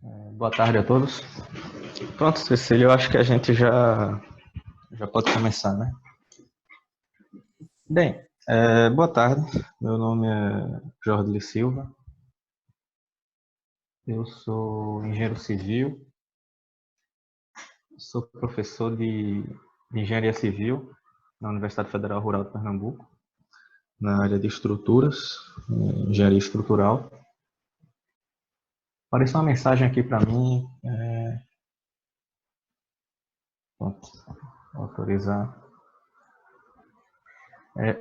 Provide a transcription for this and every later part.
Boa tarde a todos. Pronto, Cecília, eu acho que a gente já pode começar, né? Bem, boa tarde. Meu nome é Jorge Silva. Eu sou engenheiro civil, sou professor de engenharia civil na Universidade Federal Rural de Pernambuco, na área de estruturas, engenharia estrutural. Apareceu uma mensagem aqui para mim. Pronto, autorizar.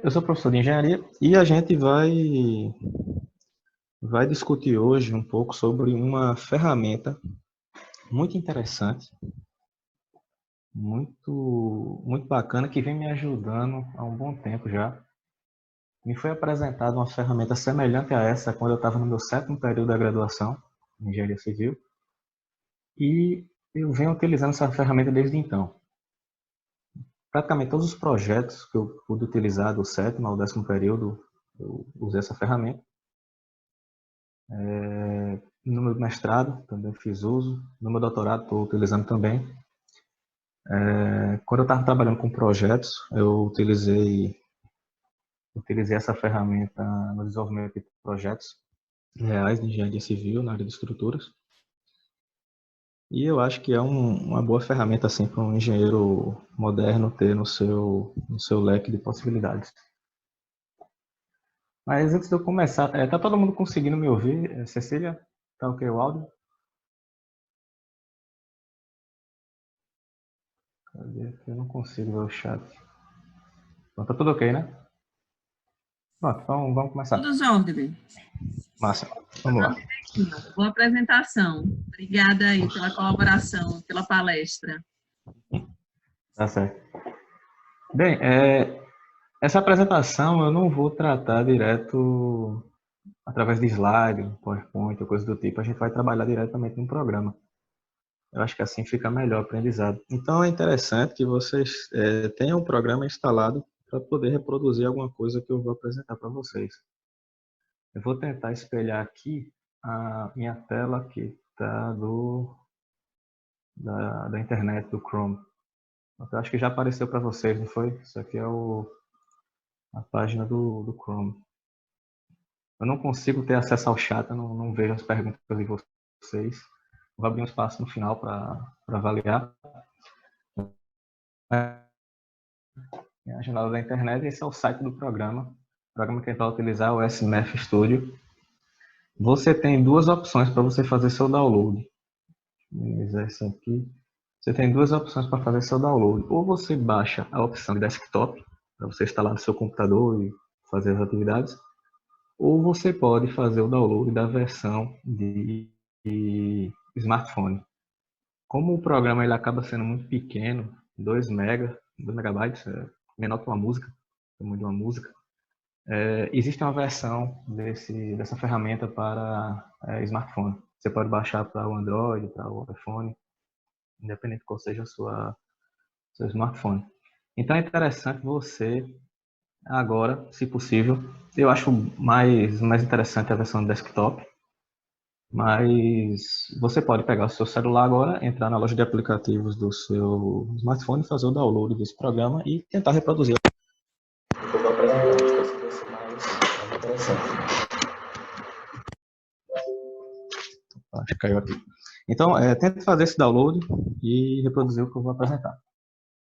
Eu sou professor de engenharia e a gente vai discutir hoje um pouco sobre uma ferramenta muito interessante, muito bacana, que vem me ajudando há um bom tempo já. Me foi apresentada uma ferramenta semelhante a essa quando eu estava no meu 7º período da graduação em engenharia civil, e eu venho utilizando essa ferramenta desde então. Praticamente todos os projetos que eu pude utilizar do 7º ao 10º período, eu usei essa ferramenta. No meu mestrado também fiz uso, no meu doutorado estou utilizando também. Quando eu estava trabalhando com projetos, eu utilizei essa ferramenta no desenvolvimento de projetos reais de engenharia civil na área de estruturas. E eu acho que é uma boa ferramenta assim para um engenheiro moderno ter no seu leque de possibilidades. Mas antes de eu começar, tá todo mundo conseguindo me ouvir? Cecília, tá ok o áudio? Cadê? Eu não consigo ver o chat. Então, tá tudo ok, né? Pronto, então vamos começar. Tudo ordem. Massa, vamos lá. Boa apresentação. Obrigada aí pela colaboração, pela palestra. Tá certo. Bem, essa apresentação eu não vou tratar direto através de slide, PowerPoint ou coisa do tipo. A gente vai trabalhar diretamente no programa. Eu acho que assim fica melhor o aprendizado. Então é interessante que vocês tenham o programa instalado para poder reproduzir alguma coisa que eu vou apresentar para vocês. Eu vou tentar espelhar aqui a minha tela que está da internet, do Chrome. Eu acho que já apareceu para vocês, não foi? Isso aqui é a página do Chrome. Eu não consigo ter acesso ao chat, eu não vejo as perguntas de vocês. Vou abrir um espaço no final para avaliar. É a janela da internet, esse é o site do programa. O programa que a gente vai utilizar é o SMF Studio. Você tem duas opções para você fazer seu download. Esse aqui. Você tem duas opções para fazer seu download. Ou você baixa a opção de desktop, para você instalar no seu computador e fazer as atividades. Ou você pode fazer o download da versão de smartphone. Como o programa ele acaba sendo muito pequeno, 2 megabytes, menor que uma música, tamanho de uma música, existe uma versão dessa ferramenta para smartphone. Você pode baixar para o Android, para o iPhone, independente de qual seja seu smartphone. Então é interessante você, agora, se possível, eu acho mais interessante a versão desktop, mas você pode pegar o seu celular agora, entrar na loja de aplicativos do seu smartphone, fazer o download desse programa e tentar reproduzir. Eu vou apresentar, acho que assim vai ser mais interessante. Acho que caiu aqui. Então, tente fazer esse download e reproduzir o que eu vou apresentar.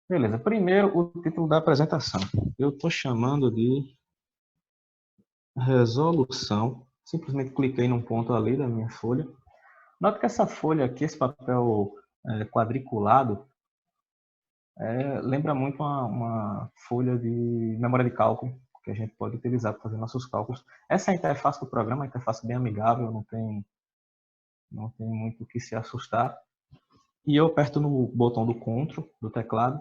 Beleza, primeiro o título da apresentação. Eu estou chamando de resolução. Simplesmente cliquei num ponto ali da minha folha. Nota que essa folha aqui, esse papel quadriculado, lembra muito uma folha de memória de cálculo, que a gente pode utilizar para fazer nossos cálculos. Essa é a interface do programa, a interface bem amigável, não tem muito o que se assustar. E eu aperto no botão do Ctrl do teclado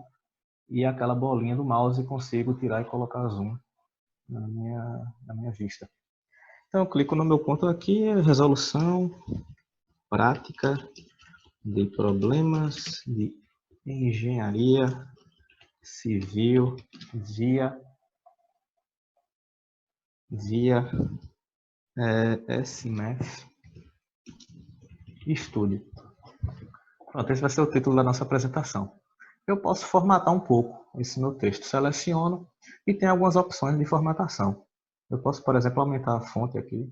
e aquela bolinha do mouse consigo tirar e colocar zoom na minha vista. Então eu clico no meu ponto aqui, resolução, prática de problemas de engenharia civil via SMF Estude. Pronto, esse vai ser o título da nossa apresentação. Eu posso formatar um pouco esse meu texto. Seleciono e tem algumas opções de formatação. Eu posso, por exemplo, aumentar a fonte aqui,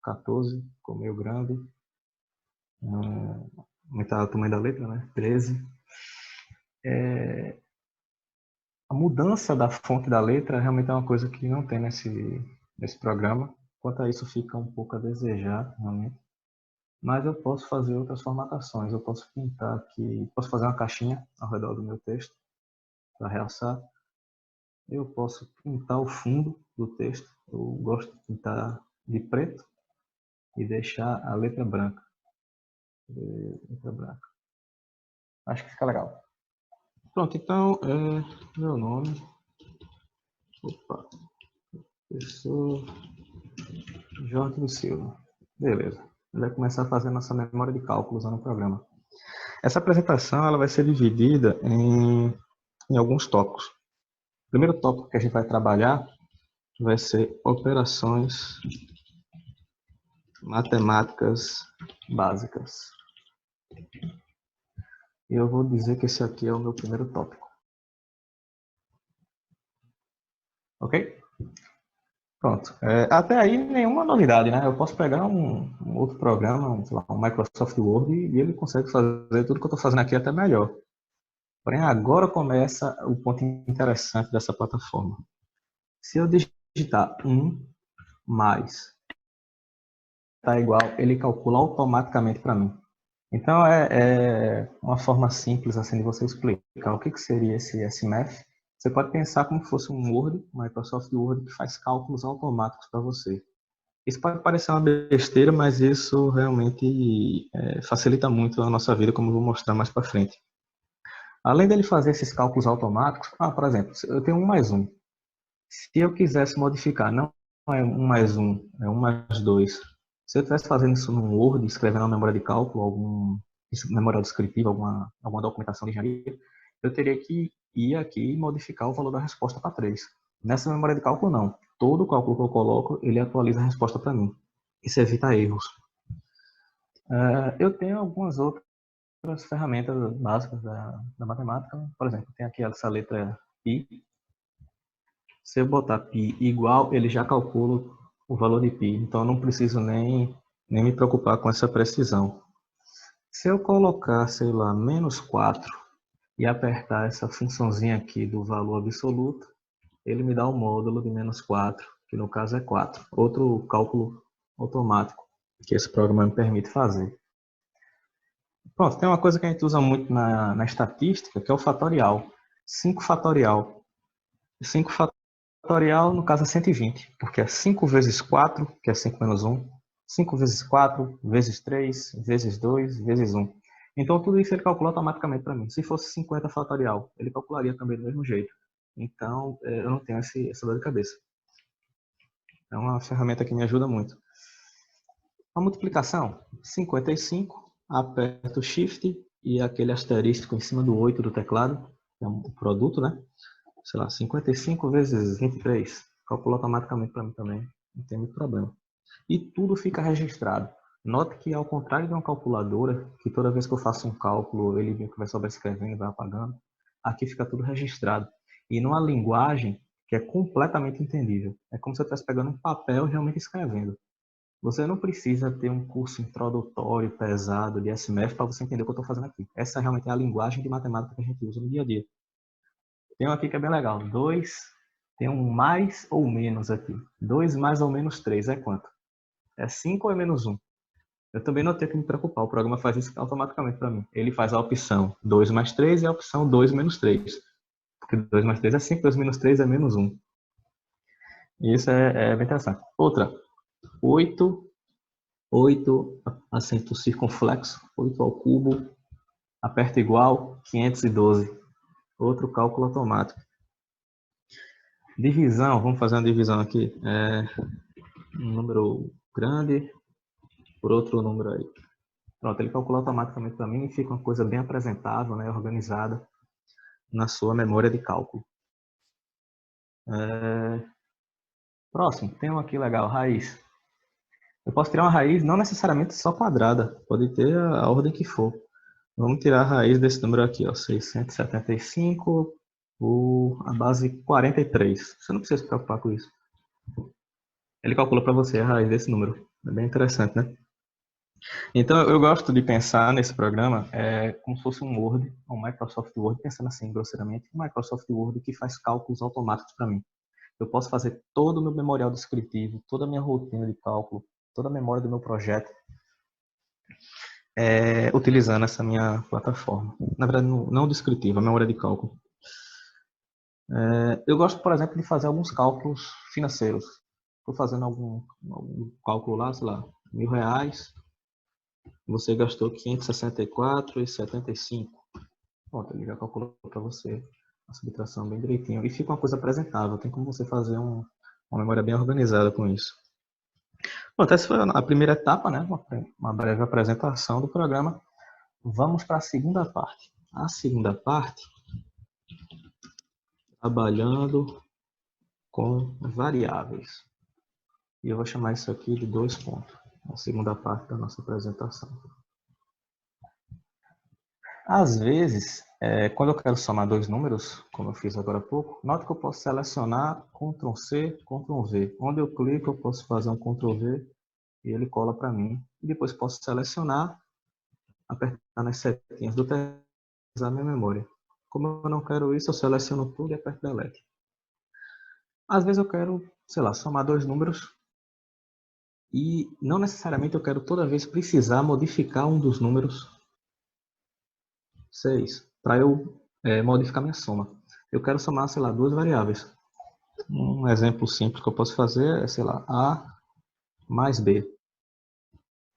14, ficou meio grande. Aumentar o tamanho da letra, né? 13. A mudança da fonte da letra realmente é uma coisa que não tem nesse programa. Quanto a isso, fica um pouco a desejar, realmente. Mas eu posso fazer outras formatações. Eu posso pintar aqui, posso fazer uma caixinha ao redor do meu texto para realçar. Eu posso pintar o fundo do texto. Eu gosto de pintar de preto e deixar a letra branca. Letra branca. Acho que fica legal. Pronto, então, meu nome. Opa. Professor Jorge do Silva. Beleza. Ele vai começar a fazer nossa memória de cálculo usando o programa. Essa apresentação ela vai ser dividida em alguns tópicos. O primeiro tópico que a gente vai trabalhar vai ser operações matemáticas básicas. E eu vou dizer que esse aqui é o meu primeiro tópico. Ok? Pronto. Até aí, nenhuma novidade, né? Eu posso pegar um outro programa, sei lá, um Microsoft Word, e ele consegue fazer tudo que eu estou fazendo aqui até melhor. Porém, agora começa o ponto interessante dessa plataforma. Se eu digitar 1 mais está igual, ele calcula automaticamente para mim. Então, é uma forma simples assim de você explicar o que seria esse SMath. Você pode pensar como se fosse um Word, um Microsoft Word, que faz cálculos automáticos para você. Isso pode parecer uma besteira, mas isso realmente facilita muito a nossa vida, como eu vou mostrar mais para frente. Além dele fazer esses cálculos automáticos, por exemplo, eu tenho 1 mais 1. Se eu quisesse modificar, não é 1 mais 1, é 1 mais 2. Se eu estivesse fazendo isso no Word, escrevendo na memória de cálculo, algum memorial descritivo, alguma documentação de engenharia, eu teria que ir aqui e modificar o valor da resposta para 3. Nessa memória de cálculo, não. Todo cálculo que eu coloco, ele atualiza a resposta para mim. Isso evita erros. Eu tenho algumas outras ferramentas básicas da matemática. Por exemplo, tem aqui essa letra π. Se eu botar π igual, ele já calcula o valor de π. Então, eu não preciso nem me preocupar com essa precisão. Se eu colocar, sei lá, menos 4 e apertar essa funçãozinha aqui do valor absoluto, ele me dá o módulo de menos 4, que no caso é 4. Outro cálculo automático que esse programa me permite fazer. Pronto, tem uma coisa que a gente usa muito na estatística, que é o fatorial. 5 fatorial. 5 fatorial, no caso, é 120, porque é 5 vezes 4, que é 5 menos 1. 5 vezes 4, vezes 3, vezes 2, vezes 1. Então, tudo isso ele calcula automaticamente para mim. Se fosse 50 fatorial, ele calcularia também do mesmo jeito. Então, eu não tenho essa dor de cabeça. É uma ferramenta que me ajuda muito. A multiplicação, 55, aperto o Shift e aquele asterístico em cima do 8 do teclado, que é um produto, né? Sei lá, 55 vezes 23, calcula automaticamente para mim também, não tem muito problema. E tudo fica registrado. Note que ao contrário de uma calculadora, que toda vez que eu faço um cálculo, ele vai sobrescrevendo e vai apagando, aqui fica tudo registrado. E numa linguagem que é completamente entendível. É como se eu estivesse pegando um papel e realmente escrevendo. Você não precisa ter um curso introdutório pesado de SMF para você entender o que eu estou fazendo aqui. Essa realmente é a linguagem de matemática que a gente usa no dia a dia. Tem um aqui que é bem legal. 2, tem um mais ou menos aqui. 2 mais ou menos 3 é quanto? É 5 ou é menos 1? Eu também não tenho que me preocupar. O programa faz isso automaticamente para mim. Ele faz a opção 2 mais 3 e a opção 2 menos 3. Porque 2 mais 3 é 5, 2 menos 3 é menos 1. E isso é bem interessante. Outra. 8 acento circunflexo, 8 ao cubo, aperta igual, 512. Outro cálculo automático. Divisão, vamos fazer uma divisão aqui. Um número grande por outro número aí. Pronto, ele calcula automaticamente para mim e fica uma coisa bem apresentável, né, organizada na sua memória de cálculo. Próximo, tem um aqui legal, raiz. Eu posso tirar uma raiz não necessariamente só quadrada, pode ter a ordem que for. Vamos tirar a raiz desse número aqui, ó, 675 por a base 43. Você não precisa se preocupar com isso. Ele calcula para você a raiz desse número. É bem interessante, né? Então, eu gosto de pensar nesse programa como se fosse um Word, um Microsoft Word, pensando assim, grosseiramente, um Microsoft Word que faz cálculos automáticos para mim. Eu posso fazer todo o meu memorial descritivo, toda a minha rotina de cálculo, toda a memória do meu projeto, utilizando essa minha plataforma. Na verdade, não descritiva, a memória de cálculo. Eu gosto, por exemplo, de fazer alguns cálculos financeiros. Estou fazendo algum cálculo lá, sei lá, R$ 1.000. Você gastou 564,75. Pronto, ele já calculou para você a subtração bem direitinho. E fica uma coisa apresentável. Tem como você fazer uma memória bem organizada com isso. Pronto, essa foi a primeira etapa, né? Uma breve apresentação do programa. Vamos para a segunda parte. A segunda parte, trabalhando com variáveis. E eu vou chamar isso aqui de 2 pontos. A segunda parte da nossa apresentação. Às vezes, quando eu quero somar dois números, como eu fiz agora há pouco, note que eu posso selecionar Ctrl+C, Ctrl+V. Onde eu clico, eu posso fazer um Ctrl+V e ele cola para mim. E depois posso selecionar, apertar nas setinhas do teclado e usar minha memória. Como eu não quero isso, eu seleciono tudo e aperto Delete. Às vezes eu quero, sei lá, somar dois números e não necessariamente eu quero toda vez precisar modificar um dos números 6 para eu modificar minha soma. Eu quero somar, sei lá, duas variáveis. Um exemplo simples que eu posso fazer é, sei lá, A mais B.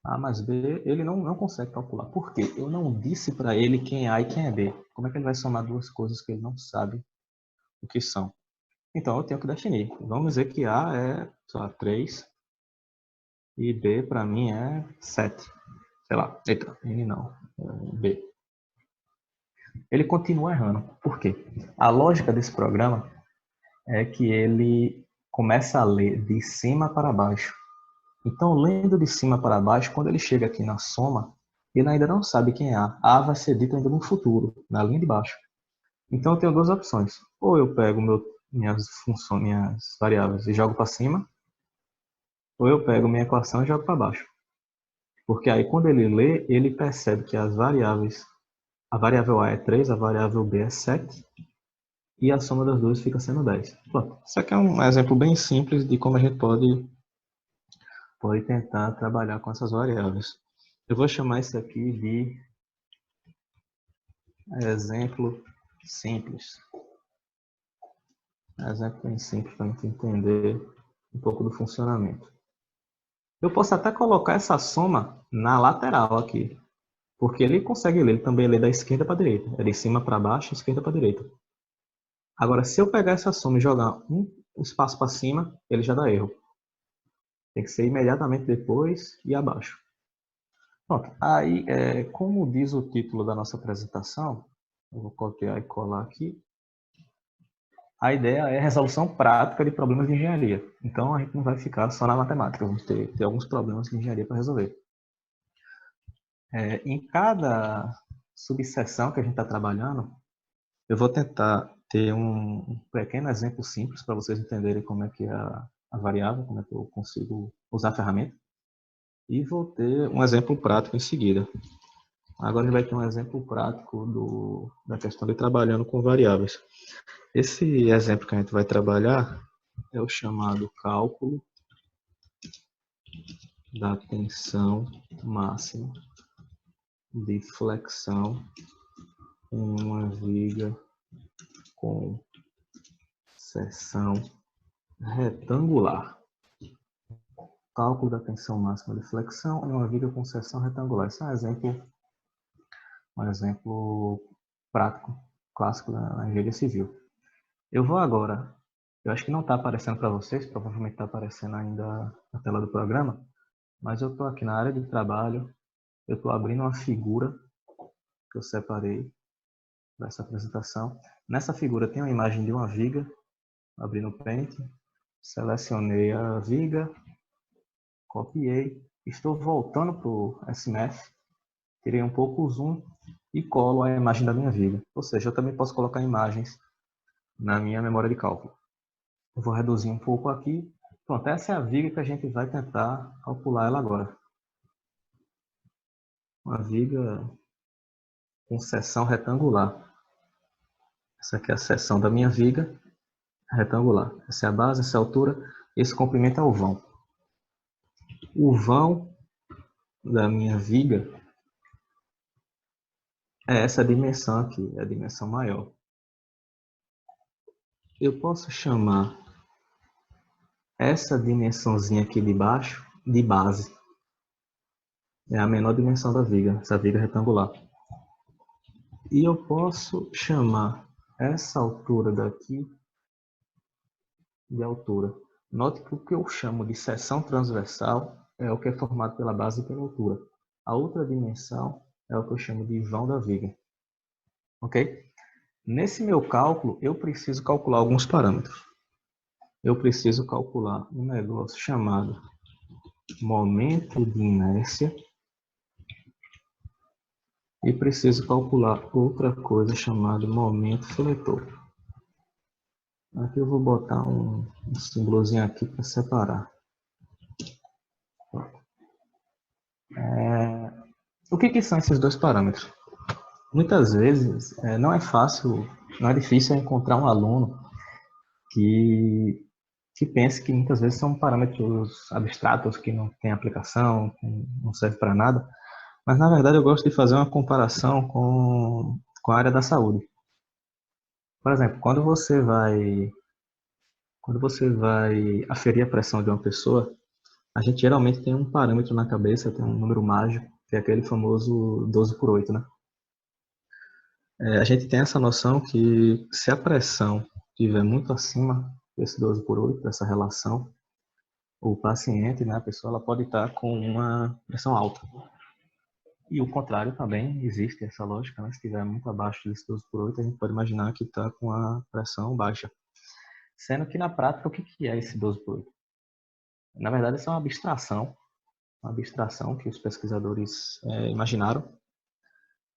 A mais B, ele não consegue calcular. Por quê? Eu não disse para ele quem é A e quem é B. Como é que ele vai somar duas coisas que ele não sabe o que são? Então, eu tenho que definir. Vamos dizer que A é, sei lá, 3 e B para mim é 7. Sei lá, eita, N não, B. Ele continua errando. Por quê? A lógica desse programa é que ele começa a ler de cima para baixo. Então, lendo de cima para baixo, quando ele chega aqui na soma, ele ainda não sabe quem é A. A vai ser dito ainda no futuro, na linha de baixo. Então, eu tenho duas opções. Ou eu pego minhas funções, minhas variáveis e jogo para cima, ou eu pego minha equação e jogo para baixo. Porque aí, quando ele lê, ele percebe que as variáveis, a variável A é 3, a variável B é 7, e a soma das duas fica sendo 10. Pronto. Isso aqui é um exemplo bem simples de como a gente pode tentar trabalhar com essas variáveis. Eu vou chamar isso aqui de exemplo simples. Exemplo bem simples para a gente entender um pouco do funcionamento. Eu posso até colocar essa soma na lateral aqui, porque ele consegue ler, ele também lê da esquerda para a direita. É de cima para baixo, esquerda para a direita. Agora, se eu pegar essa soma e jogar um espaço para cima, ele já dá erro. Tem que ser imediatamente depois e abaixo. Pronto. Aí, como diz o título da nossa apresentação, eu vou copiar e colar aqui. A ideia é resolução prática de problemas de engenharia. Então, a gente não vai ficar só na matemática, vamos ter alguns problemas de engenharia para resolver. Em cada subseção que a gente está trabalhando, eu vou tentar ter um pequeno exemplo simples para vocês entenderem como é que é a variável, como é que eu consigo usar a ferramenta. E vou ter um exemplo prático em seguida. Agora a gente vai ter um exemplo prático da questão de trabalhando com variáveis. Esse exemplo que a gente vai trabalhar é o chamado cálculo da tensão máxima de flexão em uma viga com seção retangular. Cálculo da tensão máxima de flexão em uma viga com seção retangular. Esse é um exemplo prático, clássico da engenharia civil. Eu vou agora, eu acho que não está aparecendo para vocês, provavelmente está aparecendo ainda na tela do programa, mas eu estou aqui na área de trabalho, eu estou abrindo uma figura que eu separei para essa apresentação. Nessa figura tem uma imagem de uma viga, abri no Paint, selecionei a viga, Copiei. Estou voltando para o SMF. Tirei um pouco o zoom e colo a imagem da minha viga. Ou seja, eu também posso colocar imagens na minha memória de cálculo. Eu vou reduzir um pouco aqui. Pronto, essa é a viga que a gente vai tentar calcular ela agora. Uma viga com seção retangular. Essa aqui é a seção da minha viga retangular. Essa é a base, essa é a altura, esse comprimento é o vão. O vão da minha viga é essa dimensão aqui, é a dimensão maior. Eu posso chamar essa dimensãozinha aqui de baixo de base. É a menor dimensão da viga, essa viga retangular. E eu posso chamar essa altura daqui de altura. Note que o que eu chamo de seção transversal é o que é formado pela base e pela altura. A outra dimensão é o que eu chamo de vão da viga. Ok? Nesse meu cálculo, eu preciso calcular alguns parâmetros. Eu preciso calcular um negócio chamado momento de inércia e preciso calcular outra coisa chamada momento fletor. Aqui eu vou botar um símbolozinho aqui para separar. O que são esses dois parâmetros? Muitas vezes não é fácil, não é difícil encontrar um aluno que pense que muitas vezes são parâmetros abstratos que não têm aplicação, que não servem para nada. Mas, na verdade, eu gosto de fazer uma comparação com a área da saúde. Por exemplo, quando você vai aferir a pressão de uma pessoa, a gente geralmente tem um parâmetro na cabeça, tem um número mágico, que é aquele famoso 12/8, né? A gente tem essa noção que se a pressão estiver muito acima desse 12/8, dessa relação, o paciente, né, a pessoa, ela pode estar com uma pressão alta. E o contrário também existe essa lógica, né? Se estiver muito abaixo desse 12/8, a gente pode imaginar que está com a pressão baixa. Sendo que na prática, o que é esse 12/8? Na verdade, isso é uma abstração que os pesquisadores imaginaram.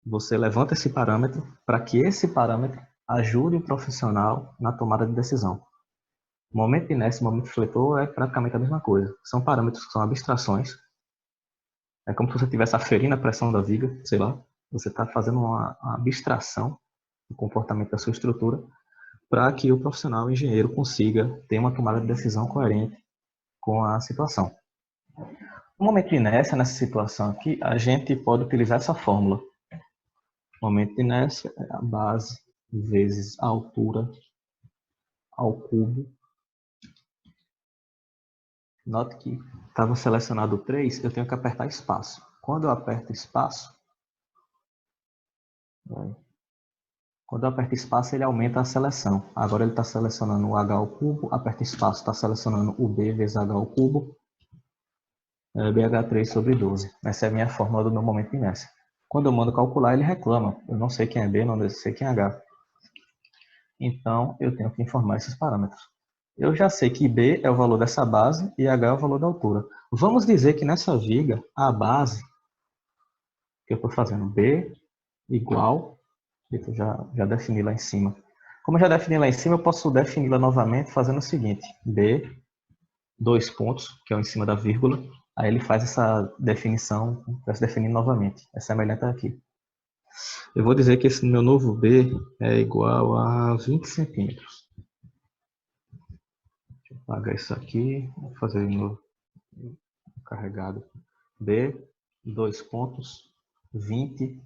Você levanta esse parâmetro para que esse parâmetro ajude o profissional na tomada de decisão. Momento de inércia e momento fletor é praticamente a mesma coisa. São parâmetros que são abstrações. É como se você estivesse aferindo a pressão da viga, sei lá. Você está fazendo uma abstração do comportamento da sua estrutura para que o profissional, o engenheiro, consiga ter uma tomada de decisão coerente com a situação. No momento de inércia, nessa situação aqui, a gente pode utilizar essa fórmula. O momento de inércia é a base vezes a altura ao cubo. Note que estava selecionado 3, eu tenho que apertar espaço. Quando eu aperto espaço, ele aumenta a seleção. Agora ele está selecionando o h ao cubo, aperta espaço, está selecionando o b vezes h ao cubo, BH3/12. Essa é a minha fórmula do meu momento de inércia. Quando eu mando calcular, ele reclama. Eu não sei quem é B, não sei quem é H. Então, eu tenho que informar esses parâmetros. Eu já sei que B é o valor dessa base e H é o valor da altura. Vamos dizer que nessa viga, a base, que eu estou fazendo B igual, eu já defini lá em cima. Como eu já defini lá em cima, eu posso defini-la novamente fazendo o seguinte. B, 2 pontos, que é o em cima da vírgula. Aí ele faz essa definição, vai se definir novamente. É semelhante aqui. Eu vou dizer que esse meu novo B é igual a 20 centímetros. Deixa eu apagar isso aqui. Vou fazer de novo. Carregado. B, 2 pontos, 20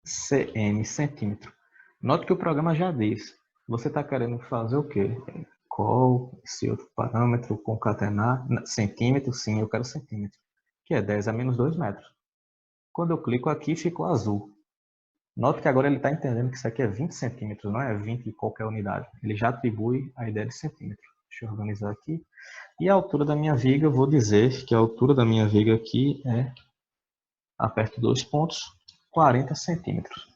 cm, centímetro. Note que o programa já diz. Você está querendo fazer o quê? Qual esse outro parâmetro, concatenar, centímetro, sim, eu quero centímetro, que é 10 a menos 2 metros. Quando eu clico aqui, ficou azul. Note que agora ele está entendendo que isso aqui é 20 centímetros, não é 20 de qualquer unidade. Ele já atribui a ideia de centímetro. Deixa eu organizar aqui. E a altura da minha viga, eu vou dizer que a altura da minha viga aqui é, aperto 2 pontos, 40 centímetros.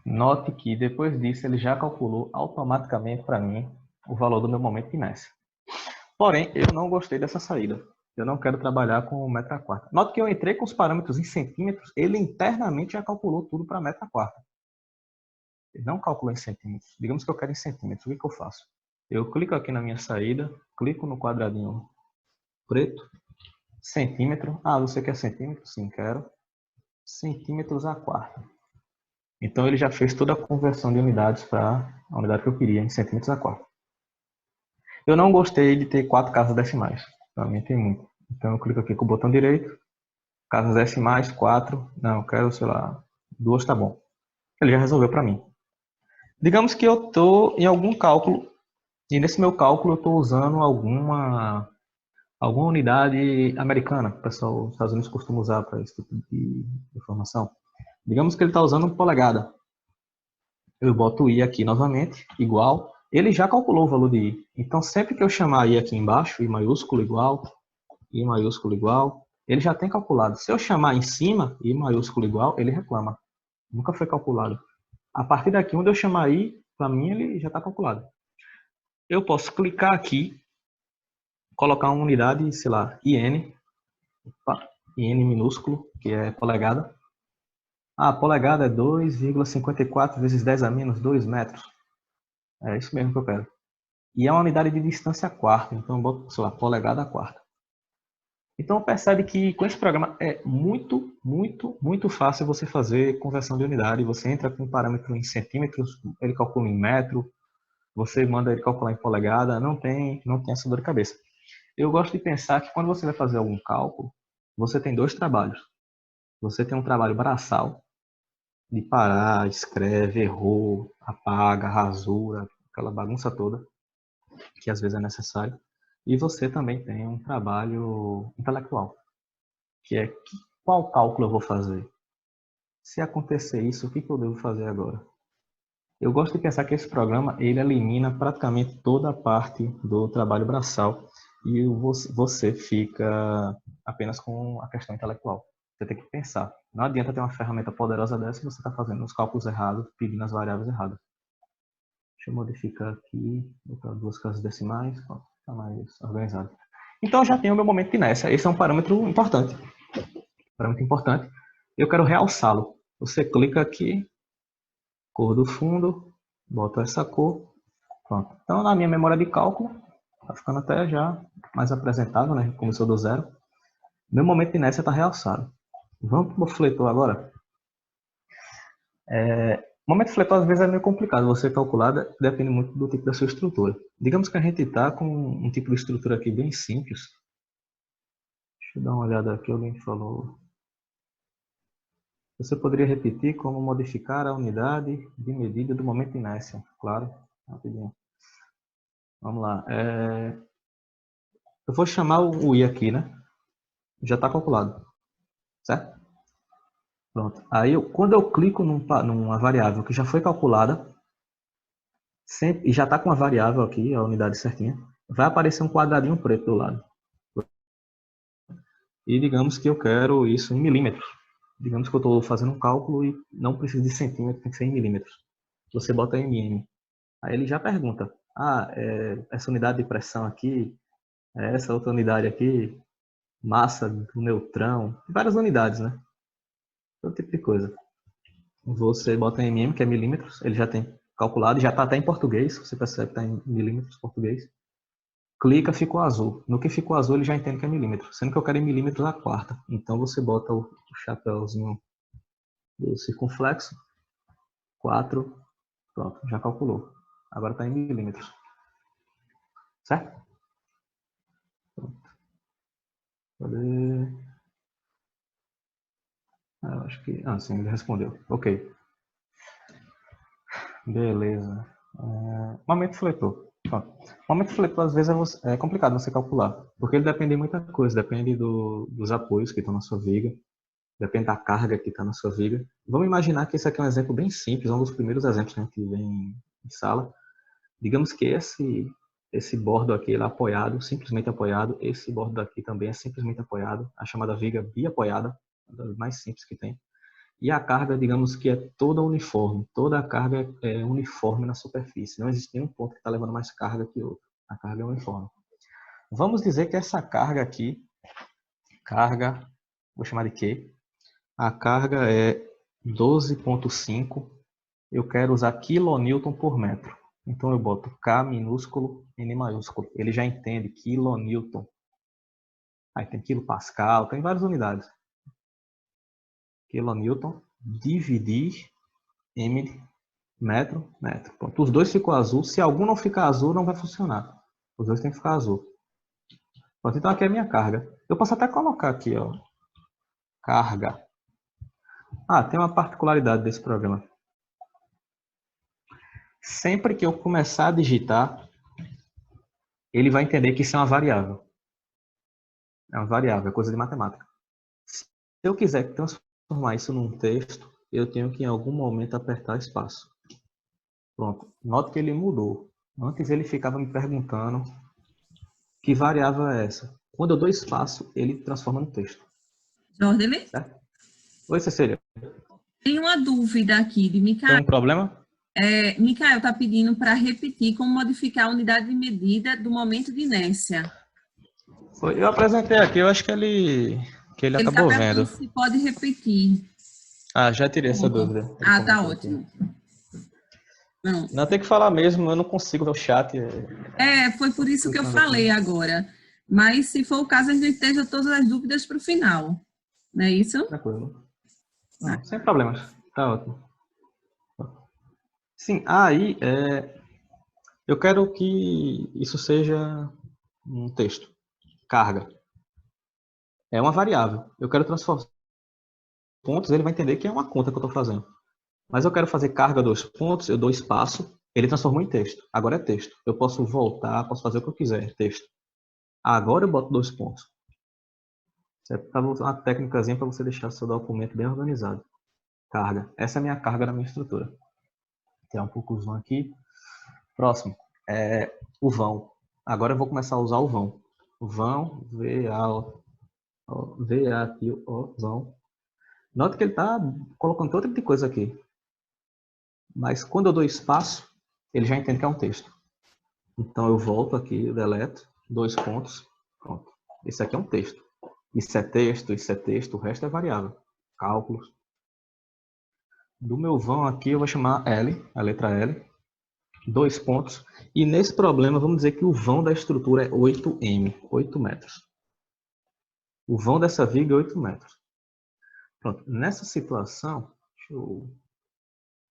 Note que depois disso ele já calculou automaticamente para mim o valor do meu momento de inércia. Porém, eu não gostei dessa saída. Eu não quero trabalhar com metro a quarta. Note que eu entrei com os parâmetros em centímetros, ele internamente já calculou tudo para metro a quarta. Ele não calculou em centímetros. Digamos que eu quero em centímetros. O que eu faço? Eu clico aqui na minha saída, clico no quadradinho preto, centímetro. Ah, você quer centímetro? Sim, quero. Centímetros a quarta. Então ele já fez toda a conversão de unidades para a unidade que eu queria, em centímetros a quarta. Eu não gostei de ter 4 casas decimais. Para mim tem muito. Então eu clico aqui com o botão direito, casas decimais, 4. Não, eu quero, sei lá, 2 tá bom. Ele já resolveu para mim. Digamos que eu estou em algum cálculo, e nesse meu cálculo eu estou usando alguma unidade americana, que o pessoal dos Estados Unidos costuma usar para esse tipo de informação. Digamos que ele está usando polegada. Eu boto o i aqui novamente, igual. Ele já calculou o valor de i. Então, sempre que eu chamar i aqui embaixo, i maiúsculo igual, ele já tem calculado. Se eu chamar em cima, i maiúsculo igual, ele reclama. Nunca foi calculado. A partir daqui, onde eu chamar i, para mim ele já está calculado. Eu posso clicar aqui, colocar uma unidade, sei lá, IN, IN minúsculo, que é polegada. Ah, a polegada é 2,54 vezes 10 a menos 2 metros. É isso mesmo que eu quero. E é uma unidade de distância quarta, então eu boto, sei lá, polegada a quarta. Então percebe que com esse programa é muito fácil você fazer conversão de unidade. Você entra com um parâmetro em centímetros, ele calcula em metro, você manda ele calcular em polegada, não tem essa dor de cabeça. Eu gosto de pensar que quando você vai fazer algum cálculo, você tem 2 trabalhos. Você tem um trabalho braçal, de parar, escreve, errou, apaga, rasura, aquela bagunça toda, que às vezes é necessário. E você também tem um trabalho intelectual, que é qual cálculo eu vou fazer? Se acontecer isso, o que eu devo fazer agora? Eu gosto de pensar que esse programa ele elimina praticamente toda a parte do trabalho braçal e você fica apenas com a questão intelectual. Você tem que pensar. Não adianta ter uma ferramenta poderosa dessa se você está fazendo os cálculos errados, pedindo as variáveis erradas. Deixa eu modificar aqui, botar 2 casas decimais, está mais organizado. Então eu já tenho o meu momento de inércia. Esse é um parâmetro importante. Parâmetro importante. Eu quero realçá-lo. Você clica aqui, cor do fundo, bota essa cor. Pronto. Então na minha memória de cálculo, está ficando até já mais apresentável, né? Começou do zero. Meu momento de inércia está realçado. Vamos para o fletor agora. O momento fletor às vezes é meio complicado você calcular, depende muito do tipo da sua estrutura. Digamos que a gente está com um tipo de estrutura aqui bem simples. Deixa eu dar uma olhada aqui, alguém falou. Você poderia repetir como modificar a unidade de medida do momento de inércia? Claro, rapidinho. Vamos lá. Eu vou chamar o i aqui, né? Já está calculado, certo? Pronto. Aí, quando eu clico numa variável que já foi calculada, e já está com a variável aqui, a unidade certinha, vai aparecer um quadradinho preto do lado. E digamos que eu quero isso em milímetros. Digamos que eu estou fazendo um cálculo e não precisa de centímetros, tem que ser em milímetros. Você bota mm. Aí ele já pergunta, essa unidade de pressão aqui, essa outra unidade aqui, massa do neutrão, várias unidades, né? Todo tipo de coisa. Você bota em mm, que é milímetros, ele já tem calculado, já está até em português, você percebe que está em milímetros português. Clica, ficou azul. No que ficou azul, ele já entende que é milímetro, sendo que eu quero em milímetros a quarta. Então você bota o chapéuzinho do circunflexo, 4, pronto, já calculou. Agora está em milímetros. Certo? Pronto. Cadê? Eu acho que... sim, ele respondeu. Ok. Beleza. Momento fletor. Momento fletor, às vezes, é complicado você calcular, porque ele depende de muita coisa. Depende dos apoios que estão na sua viga, depende da carga que está na sua viga. Vamos imaginar que esse aqui é um exemplo bem simples, um dos primeiros exemplos que a gente vê em sala. Digamos que esse bordo aqui ele é apoiado, simplesmente apoiado. Esse bordo daqui também é simplesmente apoiado. A chamada viga biapoiada, uma das mais simples que tem. E a carga, digamos que é toda uniforme. Toda a carga é uniforme na superfície. Não existe nenhum ponto que está levando mais carga que outro. A carga é uniforme. Vamos dizer que essa carga aqui, vou chamar de Q, a carga é 12,5. Eu quero usar quilonewton por metro. Então eu boto K minúsculo, N maiúsculo. Ele já entende quilonewton. Aí tem quilopascal, tem várias unidades. Quilonewton dividir M metro. Pronto. Os dois ficam azul. Se algum não ficar azul, não vai funcionar. Os dois têm que ficar azul. Pronto, então aqui é a minha carga. Eu posso até colocar aqui, ó, carga. Tem uma particularidade desse programa. Sempre que eu começar a digitar, ele vai entender que isso é uma variável. É uma variável, é coisa de matemática. Se eu quiser transformar isso num texto, eu tenho que em algum momento apertar espaço. Pronto. Note que ele mudou. Antes ele ficava me perguntando que variável é essa. Quando eu dou espaço, ele transforma no texto. Jordeli? Certo? Oi, Cecília. Tem uma dúvida aqui de Tem Micael. um problema? Micael está pedindo para repetir como modificar a unidade de medida do momento de inércia. Eu apresentei aqui, eu acho que ele Ele está acabou perguntando vendo. se pode repetir. Já tirei essa dúvida. Ele Tá comentou aqui. ótimo. Não. Não, tem que falar mesmo, eu não consigo ver o chat. Foi por isso que eu falei agora. Mas, se for o caso, a gente esteja todas as dúvidas para o final. Não é isso? Tranquilo. Não, sem problemas. Tá ótimo. Sim, aí eu quero que isso seja um texto. Carga. É uma variável. Eu quero transformar pontos, ele vai entender que é uma conta que eu estou fazendo. Mas eu quero fazer carga 2 pontos, eu dou espaço, ele transformou em texto. Agora é texto. Eu posso voltar, posso fazer o que eu quiser, texto. Agora eu boto 2 pontos. Uma técnicazinha para você deixar seu documento bem organizado. Carga. Essa é a minha carga na minha estrutura. Tem um pouco o vão aqui. Próximo. O vão. Agora eu vou começar a usar o vão. O vão, VA aqui, o vão. Nota que ele está colocando todo tipo de coisa aqui. Mas quando eu dou espaço, ele já entende que é um texto. Então eu volto aqui, deleto, 2 pontos. Pronto. Esse aqui é um texto. Isso é texto, o resto é variável. Cálculos. Do meu vão aqui eu vou chamar L, a letra L. 2 pontos. E nesse problema, vamos dizer que o vão da estrutura é 8M, 8 metros. O vão dessa viga é 8 metros. Pronto. Nessa situação, deixa eu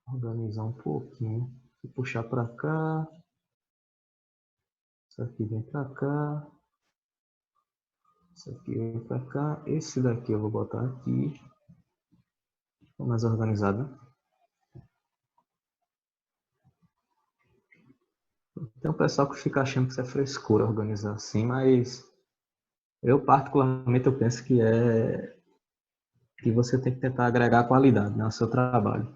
organizar um pouquinho. Vou puxar para cá. Isso aqui vem para cá. Isso aqui vem para cá. Esse daqui eu vou botar aqui. Ficou mais organizado, né? Tem um pessoal que fica achando que isso é frescura organizar assim, mas eu particularmente eu penso que você tem que tentar agregar qualidade, né, ao seu trabalho.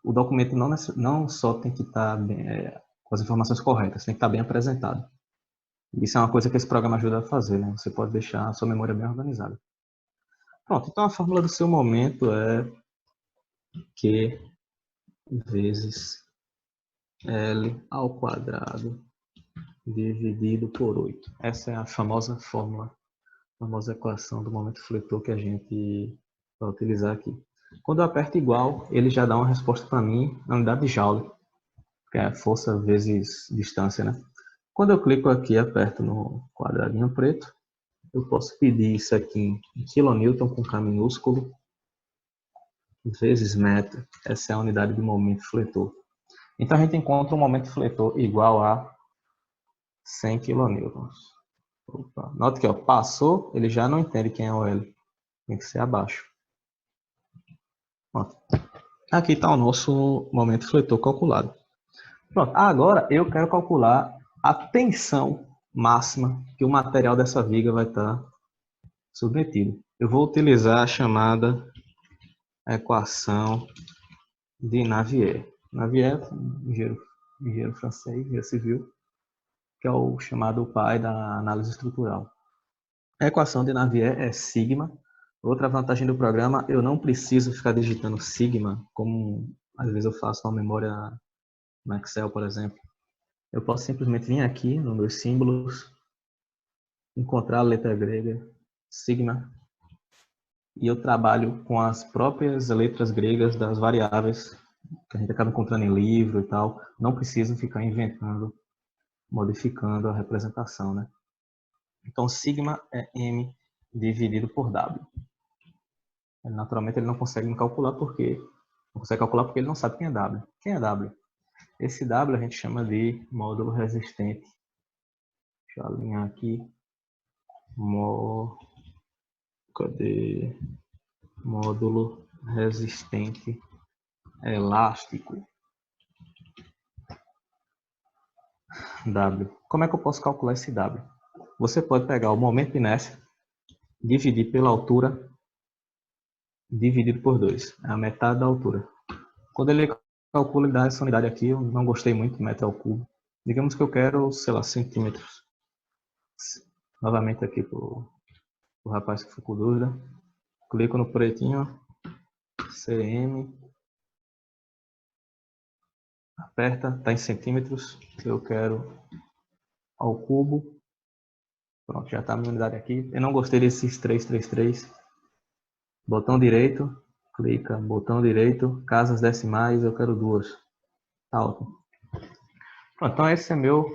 O documento não só tem que estar com as informações corretas, tem que estar bem apresentado. Isso é uma coisa que esse programa ajuda a fazer, né? Você pode deixar a sua memória bem organizada. Pronto, então a fórmula do seu momento é Q vezes L ao quadrado dividido por 8. Essa é a famosa fórmula, a famosa equação do momento fletor que a gente vai utilizar aqui. Quando eu aperto igual, ele já dá uma resposta para mim na unidade de Joule, que é força vezes distância, né? Quando eu clico aqui e aperto no quadradinho preto, eu posso pedir isso aqui em quilonewton com K minúsculo vezes metro. Essa é a unidade de momento fletor. Então a gente encontra um momento fletor igual a 100 quilonewtons. Nota que passou, ele já não entende quem é o L. Tem que ser abaixo. Pronto. Aqui está o nosso momento fletor calculado. Pronto. Agora eu quero calcular a tensão máxima que o material dessa viga vai estar submetido. Eu vou utilizar a chamada equação de Navier. Navier, engenheiro francês, engenheiro civil, que é o chamado pai da análise estrutural. A equação de Navier é sigma. Outra vantagem do programa, eu não preciso ficar digitando sigma, como às vezes eu faço na memória no Excel, por exemplo. Eu posso simplesmente vir aqui nos meus símbolos, encontrar a letra grega, sigma, e eu trabalho com as próprias letras gregas das variáveis que a gente acaba encontrando em livro e tal. Não preciso ficar inventando, modificando a representação, né? Então, sigma é m dividido por w. Naturalmente, ele não consegue me calcular porque ele não sabe quem é w. Quem é w? Esse w a gente chama de módulo resistente. Deixa eu alinhar aqui. Cadê? Módulo resistente elástico. W. Como é que eu posso calcular esse W? Você pode pegar o momento de inércia, dividir pela altura, dividido por 2. É a metade da altura. Quando ele calcula, ele dá essa unidade aqui, eu não gostei muito, metro ao cubo. Digamos que eu quero, sei lá, centímetros. Novamente aqui para o rapaz que ficou com dúvida. Clico no pretinho, cm, aperta, está em centímetros, eu quero ao cubo. Pronto, já está a minha unidade aqui. Eu não gostei desses 333. Botão direito, clica, botão direito, casas decimais, eu quero 2. Tá ótimo. Pronto, então esse é meu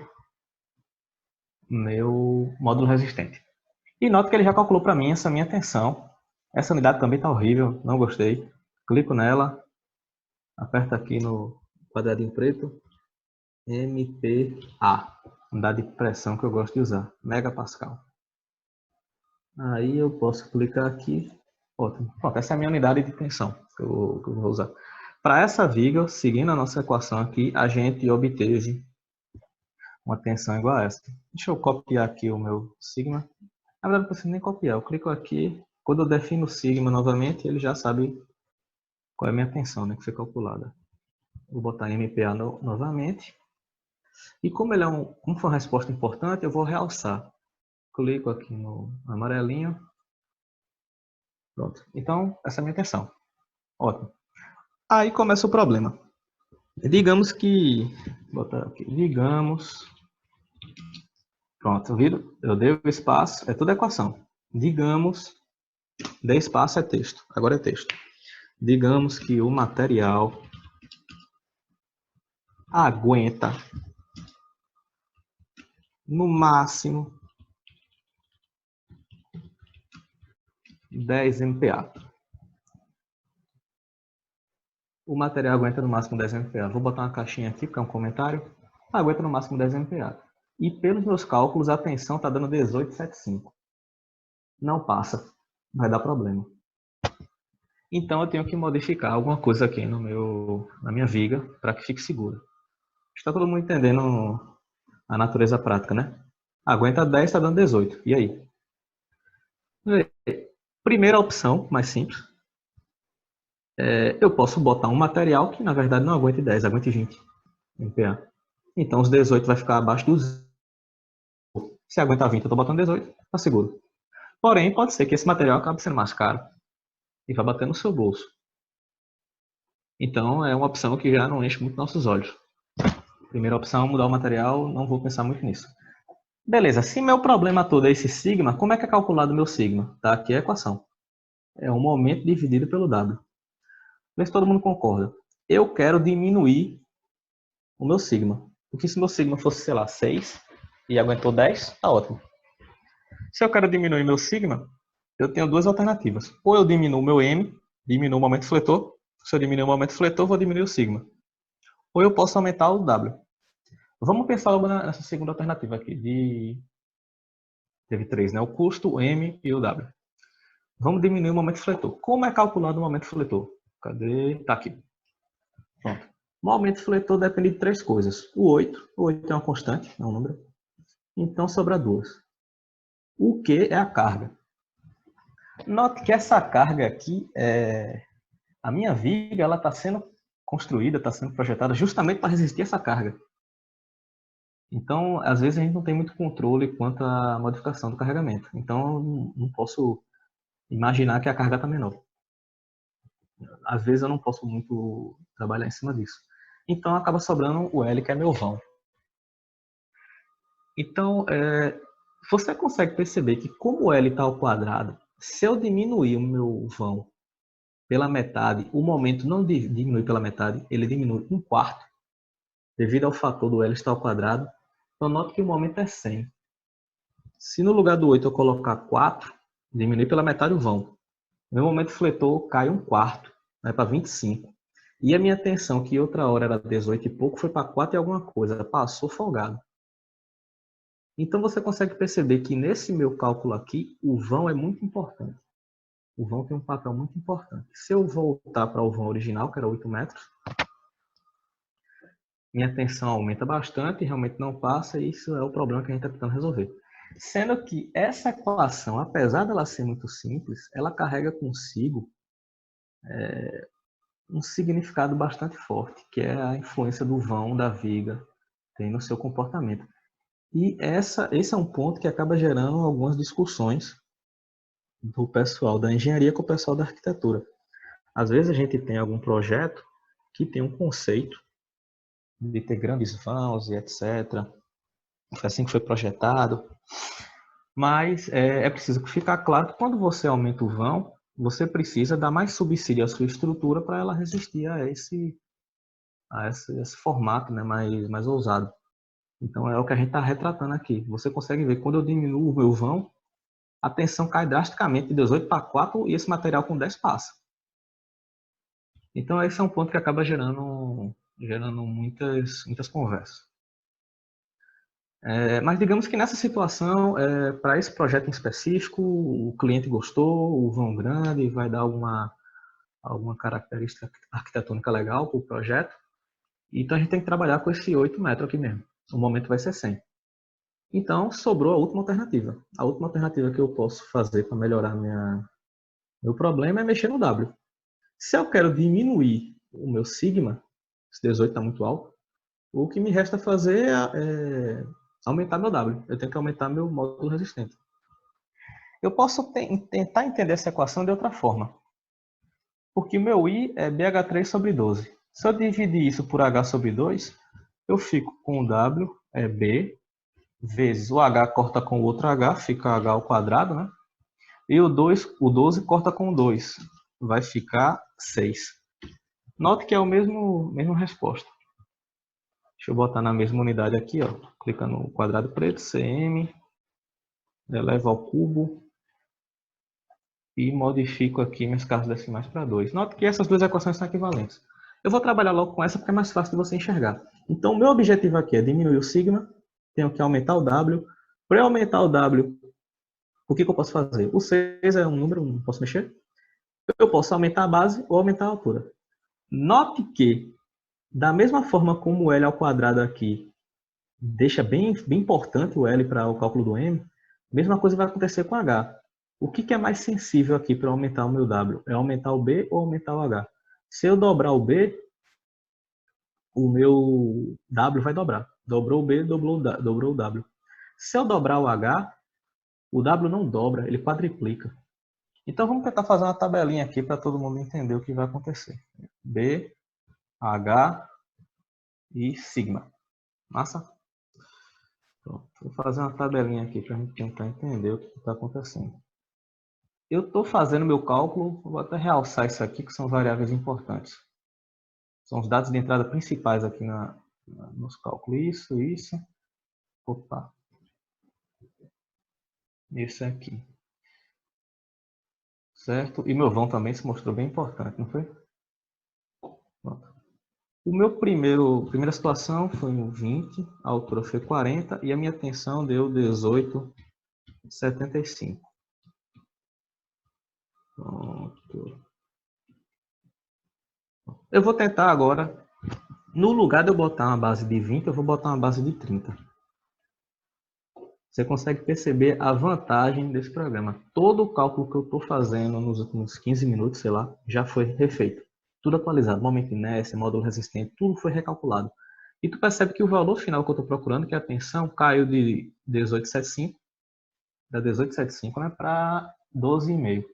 módulo resistente. E note que ele já calculou para mim essa minha tensão. Essa unidade também está horrível, não gostei. Clico nela, aperto aqui no quadradinho preto, MPa, unidade de pressão que eu gosto de usar, megapascal. Aí eu posso clicar aqui, ótimo. Pronto, essa é a minha unidade de tensão que eu vou usar. Para essa viga, seguindo a nossa equação aqui, a gente obteve uma tensão igual a essa. Deixa eu copiar aqui o meu sigma. Na verdade, não preciso nem copiar. Eu clico aqui. Quando eu defino o sigma novamente, ele já sabe qual é a minha tensão, né, que foi calculada. Vou botar MPa novamente. E como ele é como foi uma resposta importante, eu vou realçar. Clico aqui no amarelinho. Pronto. Então, essa é a minha tensão. Ótimo. Aí começa o problema. Digamos que... Vou botar aqui. Digamos... Pronto, viram? Eu dei o espaço, é tudo equação. Digamos, dei espaço é texto, agora é texto. Digamos que o material aguenta no máximo 10 MPa. O material aguenta no máximo 10 MPa. Vou botar uma caixinha aqui, porque é um comentário. Aguenta no máximo 10 MPa. E pelos meus cálculos, a tensão está dando 18,75. Não passa, vai dar problema. Então eu tenho que modificar alguma coisa aqui na minha viga para que fique segura. Está todo mundo entendendo a natureza prática, né? Aguenta 10, está dando 18. E aí? Primeira opção, mais simples. Eu posso botar um material que na verdade não aguente 10, aguente 20 MPa. Então os 18 vai ficar abaixo dos... Se aguentar 20, eu estou botando 18, está seguro. Porém, pode ser que esse material acabe sendo mais caro e vai bater no seu bolso. Então é uma opção que já não enche muito nossos olhos. Primeira opção, mudar o material, não vou pensar muito nisso. Beleza, se meu problema todo é esse sigma, como é que é calculado o meu sigma? Tá aqui a equação. É o momento dividido pelo W. Vê se todo mundo concorda. Eu quero diminuir o meu sigma. Porque se meu sigma fosse, sei lá, 6 e aguentou 10, tá ótimo. Se eu quero diminuir meu sigma, eu tenho duas alternativas. Ou eu diminuo o meu M, diminuo o momento fletor. Se eu diminuir o momento fletor, vou diminuir o sigma. Ou eu posso aumentar o W. Vamos pensar logo nessa segunda alternativa aqui. Teve 3, né? O custo, o M e o W. Vamos diminuir o momento fletor. Como é calculado o momento fletor? Cadê? Tá aqui. Pronto. O momento fletor depende de 3 coisas. O 8 é uma constante, é um número. Então sobra 2. O Q é a carga. Note que essa carga aqui, a minha viga, ela está sendo construída, está sendo projetada justamente para resistir essa carga. Então, às vezes a gente não tem muito controle quanto à modificação do carregamento. Então, não posso imaginar que a carga está menor. Às vezes eu não posso muito trabalhar em cima disso. Então, acaba sobrando o L, que é meu vão. Então, Você consegue perceber que como o L está ao quadrado, se eu diminuir o meu vão pela metade, o momento não diminui pela metade, ele diminui um quarto, devido ao fator do L estar ao quadrado. Então, note que o momento é 100. Se no lugar do 8 eu colocar 4, diminui pela metade o vão. Meu momento fletor cai um quarto, vai para 25. E a minha tensão, que outra hora era 18 e pouco, foi para 4 e alguma coisa, passou folgado. Então você consegue perceber que nesse meu cálculo aqui, o vão é muito importante. O vão tem um papel muito importante. Se eu voltar para o vão original, que era 8 metros, minha tensão aumenta bastante, realmente não passa, e isso é o problema que a gente está tentando resolver. Sendo que essa equação, apesar dela ser muito simples, ela carrega consigo um significado bastante forte, que é a influência do vão, da viga, tem no seu comportamento. E esse é um ponto que acaba gerando algumas discussões do pessoal da engenharia com o pessoal da arquitetura. Às vezes a gente tem algum projeto que tem um conceito de ter grandes vãos e etc. Foi assim que foi projetado. Mas é preciso ficar claro que quando você aumenta o vão, você precisa dar mais subsídio à sua estrutura para ela resistir a esse formato, né, mais ousado. Então é o que a gente está retratando aqui. Você consegue ver, quando eu diminuo o meu vão, a tensão cai drasticamente de 18 para 4 e esse material com 10 passa. Então esse é um ponto que acaba gerando muitas conversas. Mas digamos que nessa situação, para esse projeto em específico, o cliente gostou, o vão grande, vai dar alguma característica arquitetônica legal para o projeto. Então a gente tem que trabalhar com esse 8 metros aqui mesmo. O momento vai ser 100. Então sobrou a última alternativa. A última alternativa que eu posso fazer para melhorar meu problema é mexer no W. Se eu quero diminuir o meu sigma, esse 18 está muito alto, o que me resta fazer é aumentar meu W. Eu tenho que aumentar meu módulo resistente. Eu posso tentar entender essa equação de outra forma. Porque o meu I é BH3 sobre 12. Se eu dividir isso por H sobre 2, eu fico com o W, é B, vezes o H corta com o outro H, fica H ao quadrado, né? E o 12 corta com o 2, vai ficar 6. Note que é a mesma resposta. Deixa eu botar na mesma unidade aqui, ó. Clica no quadrado preto, CM, eleva ao cubo e modifico aqui minhas casas decimais para 2. Note que essas duas equações são equivalentes. Eu vou trabalhar logo com essa porque é mais fácil de você enxergar. Então, o meu objetivo aqui é diminuir o sigma, tenho que aumentar o W. Para aumentar o W, o que eu posso fazer? O 6 é um número, não posso mexer. Eu posso aumentar a base ou aumentar a altura. Note que, da mesma forma como o L ao quadrado aqui deixa bem importante o L para o cálculo do M, a mesma coisa vai acontecer com H. O que é mais sensível aqui para aumentar o meu W? É aumentar o B ou aumentar o H? Se eu dobrar o B, o meu W vai dobrar. Dobrou o B, dobrou o W. Se eu dobrar o H, o W não dobra, ele quadriplica. Então vamos tentar fazer uma tabelinha aqui para todo mundo entender o que vai acontecer. B, H e sigma. Massa? Pronto. Vou fazer uma tabelinha aqui para a gente tentar entender o que está acontecendo. Eu estou fazendo meu cálculo, vou até realçar isso aqui, que são variáveis importantes. São os dados de entrada principais aqui nos cálculos. Isso. Opa. Esse aqui. Certo? E meu vão também se mostrou bem importante, não foi? Pronto. O meu primeira situação foi um 20, a altura foi 40 e a minha tensão deu 18,75. Pronto. Eu vou tentar agora, no lugar de eu botar uma base de 20, eu vou botar uma base de 30. Você consegue perceber a vantagem desse programa. Todo o cálculo que eu estou fazendo nos últimos 15 minutos, sei lá, já foi refeito. Tudo atualizado, momento de inércia, módulo resistente, tudo foi recalculado. E tu percebe que o valor final que eu estou procurando, que é a tensão, caiu de 18,75, da 18,75, né, para 12,5.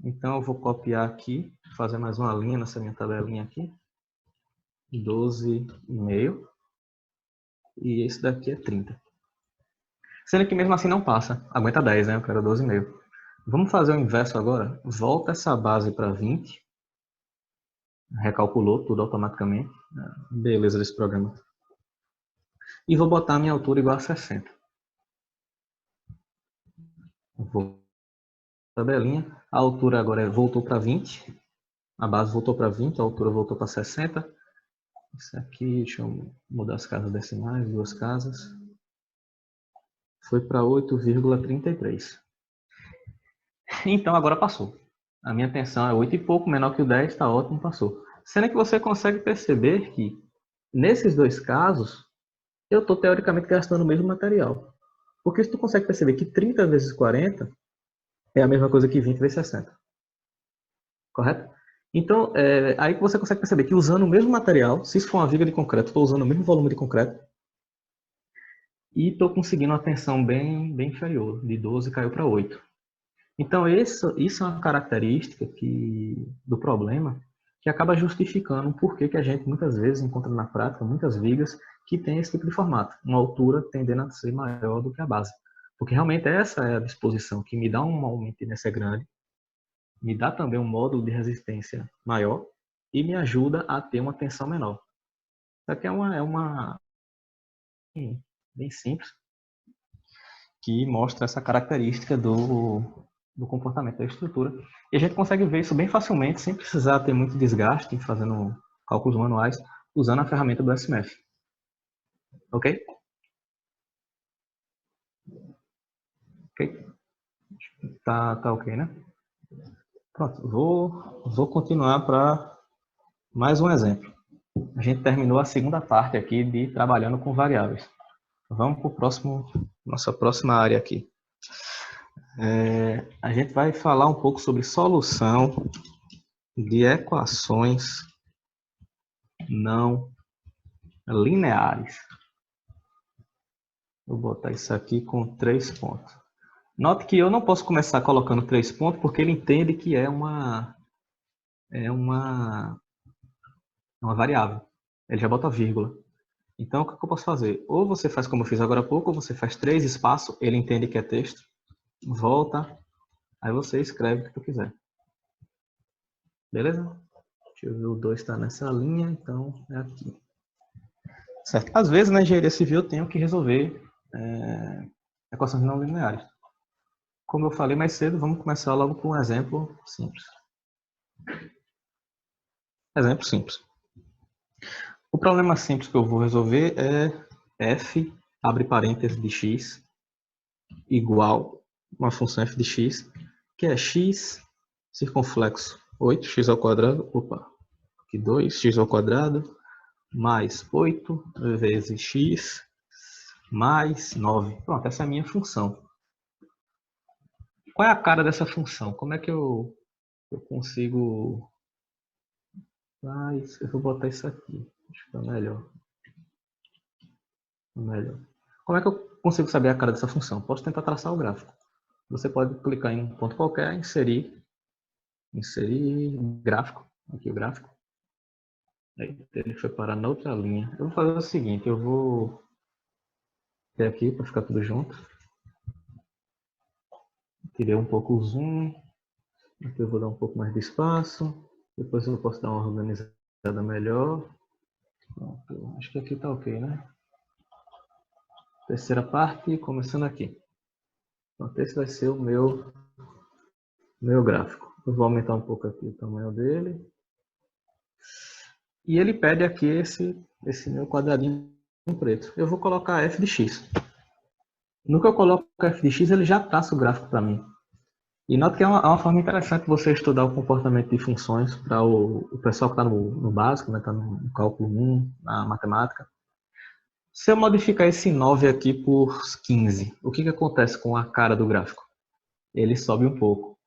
Então eu vou copiar aqui, fazer mais uma linha nessa minha tabelinha aqui. 12,5. E esse daqui é 30. Sendo que mesmo assim não passa. Aguenta 10, né? Eu quero 12,5. Vamos fazer o inverso agora. Volta essa base para 20. Recalculou tudo automaticamente. Beleza desse programa. E vou botar a minha altura igual a 60. Vou tabelinha. A altura agora voltou para 20. A base voltou para 20, a altura voltou para 60. Isso aqui, deixa eu mudar as casas decimais, 2 casas. Foi para 8,33. Então agora passou. A minha tensão é 8 e pouco, menor que o 10, está ótimo, passou. Sendo que você consegue perceber que, nesses 2 casos, eu estou teoricamente gastando o mesmo material. Porque se tu consegue perceber que 30 vezes 40 é a mesma coisa que 20 vezes 60. Correto? Então, aí que você consegue perceber que usando o mesmo material, se isso for uma viga de concreto, estou usando o mesmo volume de concreto e estou conseguindo uma tensão bem inferior. De 12 caiu para 8. Então, isso é uma característica do problema que acaba justificando o porquê que a gente muitas vezes encontra na prática muitas vigas que têm esse tipo de formato, uma altura tendendo a ser maior do que a base. Porque realmente essa é a disposição que me dá um aumento de inércia grande, me dá também um módulo de resistência maior e me ajuda a ter uma tensão menor. Isso aqui é uma bem simples, que mostra essa característica do comportamento da estrutura. E a gente consegue ver isso bem facilmente, sem precisar ter muito desgaste fazendo cálculos manuais, usando a ferramenta do SMF. Ok? Ok? Tá ok, né? Pronto, vou continuar para mais um exemplo. A gente terminou a segunda parte aqui de trabalhando com variáveis. Vamos para nossa próxima área aqui. A gente vai falar um pouco sobre solução de equações não lineares. Vou botar isso aqui com 3 pontos. Note que eu não posso começar colocando 3 pontos porque ele entende que é uma variável. Ele já bota vírgula. Então, o que eu posso fazer? Ou você faz como eu fiz agora há pouco, ou você faz 3 espaços, ele entende que é texto, volta, aí você escreve o que tu quiser. Beleza? Deixa eu ver, o 2 está nessa linha, então é aqui. Certo. Às vezes, na engenharia civil, eu tenho que resolver equações não lineares. Como eu falei mais cedo, vamos começar logo com um exemplo simples. Exemplo simples. O problema simples que eu vou resolver é f, abre parênteses, de x, igual uma função f de x, que é x circunflexo 8x ao quadrado, aqui 2x ao quadrado, mais 8 vezes x, mais 9. Pronto, essa é a minha função. Qual é a cara dessa função? Como é que eu consigo... eu vou botar isso aqui. Acho que é melhor. Como é que eu consigo saber a cara dessa função? Posso tentar traçar o gráfico. Você pode clicar em um ponto qualquer, inserir gráfico. Aqui o gráfico. Aí ele foi parar na outra linha. Eu vou fazer o seguinte, eu vou ter aqui para ficar tudo junto. Tirei um pouco o zoom. Aqui eu vou dar um pouco mais de espaço. Depois eu posso dar uma organizada melhor. Pronto. Acho que aqui está ok, né? Terceira parte, começando aqui. Pronto, esse vai ser o meu gráfico. Eu vou aumentar um pouco aqui o tamanho dele. E ele pede aqui esse meu quadradinho preto. Eu vou colocar f de x. No que eu coloco f de x, ele já traça o gráfico para mim. E nota que é uma forma interessante você estudar o comportamento de funções para o pessoal que está no básico, né, está no cálculo 1, na matemática. Se eu modificar esse 9 aqui por 15, o que acontece com a cara do gráfico? Ele sobe um pouco.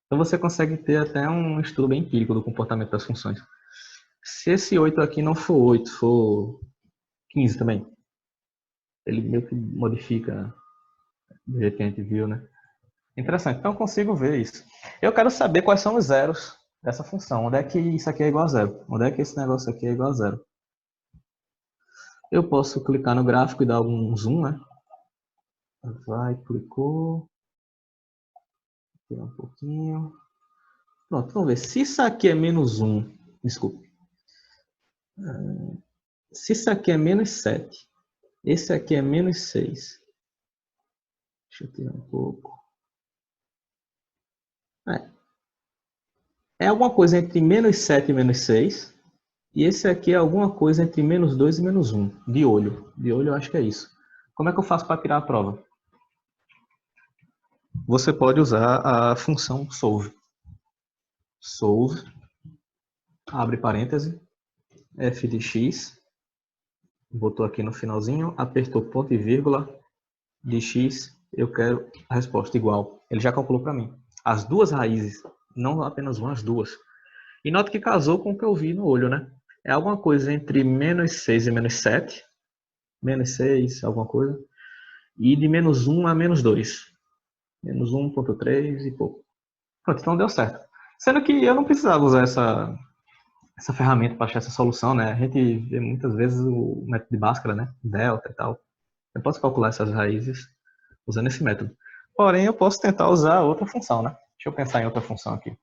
Então você consegue ter até um estudo bem empírico do comportamento das funções. Se esse 8 aqui não for 8, for 15 também, ele meio que modifica do jeito que a gente viu, né? Interessante, então eu consigo ver isso. Eu quero saber quais são os zeros dessa função. Onde é que isso aqui é igual a zero? Onde é que esse negócio aqui é igual a zero? Eu posso clicar no gráfico e dar algum zoom, né? Vai, clicou. Tirar um pouquinho. Pronto, vamos ver. Se isso aqui é menos 1, desculpe. Se isso aqui é menos 7, esse aqui é menos 6. Deixa eu tirar um pouco. É alguma coisa entre menos 7 e menos 6. E esse aqui é alguma coisa entre menos 2 e menos 1. De olho. De olho eu acho que é isso. Como é que eu faço para tirar a prova? Você pode usar a função solve. Solve, abre parêntese, f de x, botou aqui no finalzinho, apertou ponto e vírgula, de x, eu quero a resposta igual. Ele já calculou para mim. As duas raízes, não apenas uma, as duas. E nota que casou com o que eu vi no olho, né? É alguma coisa entre menos 6 e menos 7. Menos 6, alguma coisa. E de menos 1 a menos 2. Menos 1,3 e pouco. Pronto, então deu certo. Sendo que eu não precisava usar essa ferramenta para achar essa solução, né? A gente vê muitas vezes o método de Bhaskara, né? Delta e tal. Eu posso calcular essas raízes usando esse método. Porém, eu posso tentar usar outra função, né? Deixa eu pensar em outra função aqui.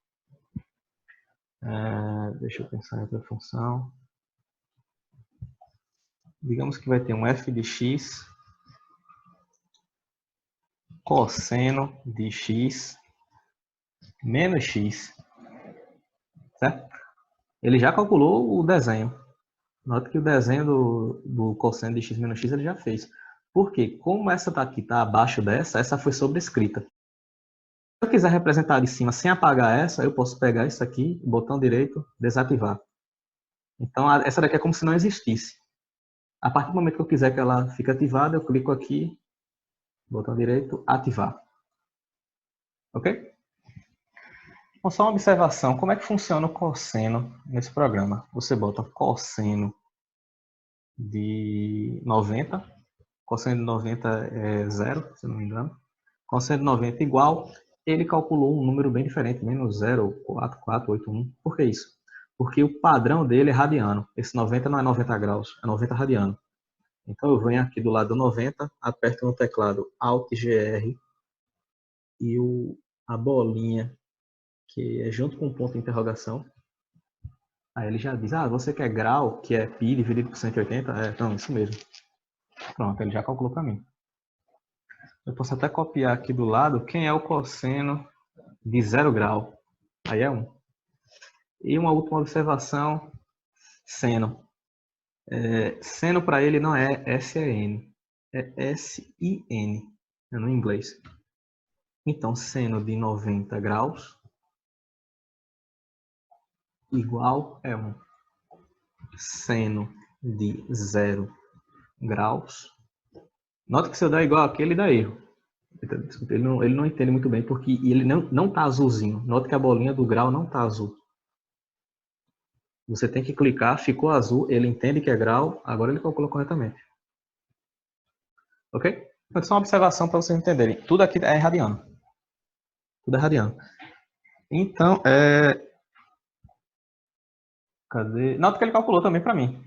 Deixa eu pensar em outra função. Digamos que vai ter um f de x cosseno de x menos x. Certo? Ele já calculou o desenho. Nota que o desenho do cosseno de x menos x ele já fez. Porque como essa daqui está abaixo dessa, essa foi sobrescrita. Se eu quiser representar de cima sem apagar essa, eu posso pegar isso aqui, botão direito, desativar. Então essa daqui é como se não existisse. A partir do momento que eu quiser que ela fique ativada, eu clico aqui, botão direito, ativar. Ok? Então, só uma observação, como é que funciona o cosseno nesse programa? Você bota cosseno de 90, cosseno de 90 é 0, se não me engano. Cosseno de 90 igual, ele calculou um número bem diferente, menos 0,4481. Por que isso? Porque o padrão dele é radiano. Esse 90 não é 90 graus, é 90 radiano. Então eu venho aqui do lado 90, aperto no teclado Alt GR e a bolinha, que é junto com o ponto de interrogação. Aí ele já diz, você quer grau, que é π dividido por 180? Então, isso mesmo. Pronto, ele já calculou para mim. Eu posso até copiar aqui do lado quem é o cosseno de 0 grau. Aí é 1. E uma última observação, seno. Seno para ele não é SEN, é SIN, no inglês. Então, seno de 90 graus igual é 1. Seno de 0 graus. Nota que se eu der igual aqui, ele dá erro. Ele não entende muito bem, porque ele não está azulzinho. Nota que a bolinha do grau não está azul. Você tem que clicar, ficou azul, ele entende que é grau, agora ele calculou corretamente. Ok? Então, só uma observação para vocês entenderem. Tudo aqui é radiano. Tudo é radiano. Então, cadê? Nota que ele calculou também para mim.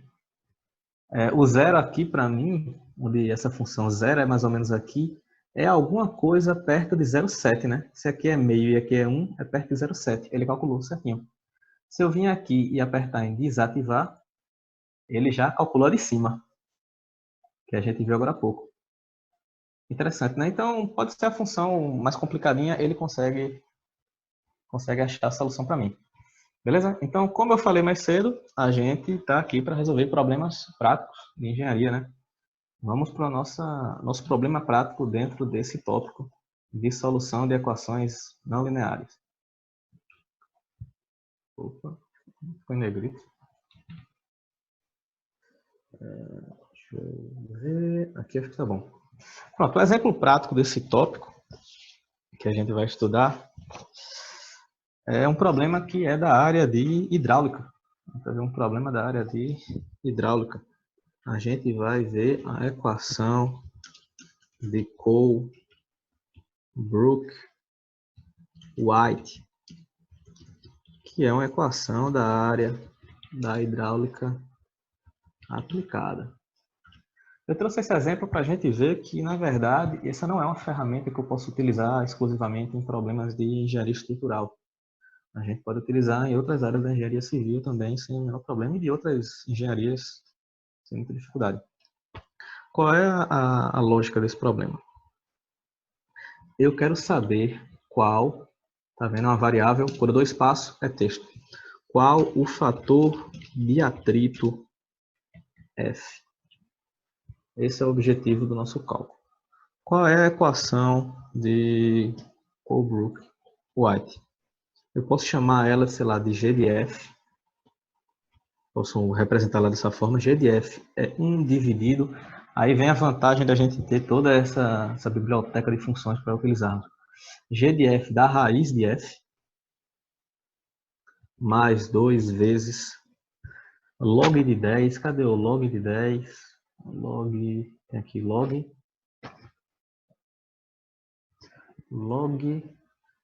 O zero aqui para mim, onde essa função zero é mais ou menos aqui, é alguma coisa perto de 0,7, né? Se aqui é meio e aqui é 1, é perto de 0,7. Ele calculou certinho. Se eu vir aqui e apertar em desativar, ele já calculou de cima, que a gente viu agora há pouco. Interessante, né? Então, pode ser a função mais complicadinha, ele consegue achar a solução para mim. Beleza? Então, como eu falei mais cedo, a gente está aqui para resolver problemas práticos de engenharia, né? Vamos para o nosso problema prático dentro desse tópico de solução de equações não lineares. Opa, foi negrito. Deixa eu ver. Aqui acho que tá bom. Pronto, o exemplo prático desse tópico que a gente vai estudar é um problema que é da área de hidráulica. Vamos ver um problema da área de hidráulica. A gente vai ver a equação de Cole, Brook, White, que é uma equação da área da hidráulica aplicada. Eu trouxe esse exemplo para a gente ver que, na verdade, essa não é uma ferramenta que eu posso utilizar exclusivamente em problemas de engenharia estrutural. A gente pode utilizar em outras áreas da engenharia civil também, sem o menor problema, e de outras engenharias sem muita dificuldade. Qual é a lógica desse problema? Eu quero saber qual, tá vendo, uma variável, por 2 passos é texto. Qual o fator de atrito F? Esse é o objetivo do nosso cálculo. Qual é a equação de Colebrook-White? Eu posso chamar ela, sei lá, de G de F. Posso representá-la dessa forma. G de F é 1 dividido. Aí vem a vantagem da gente ter toda essa biblioteca de funções para utilizarmos. G de F da raiz de F mais 2 vezes log de 10. Cadê o log de 10? Log, tem aqui log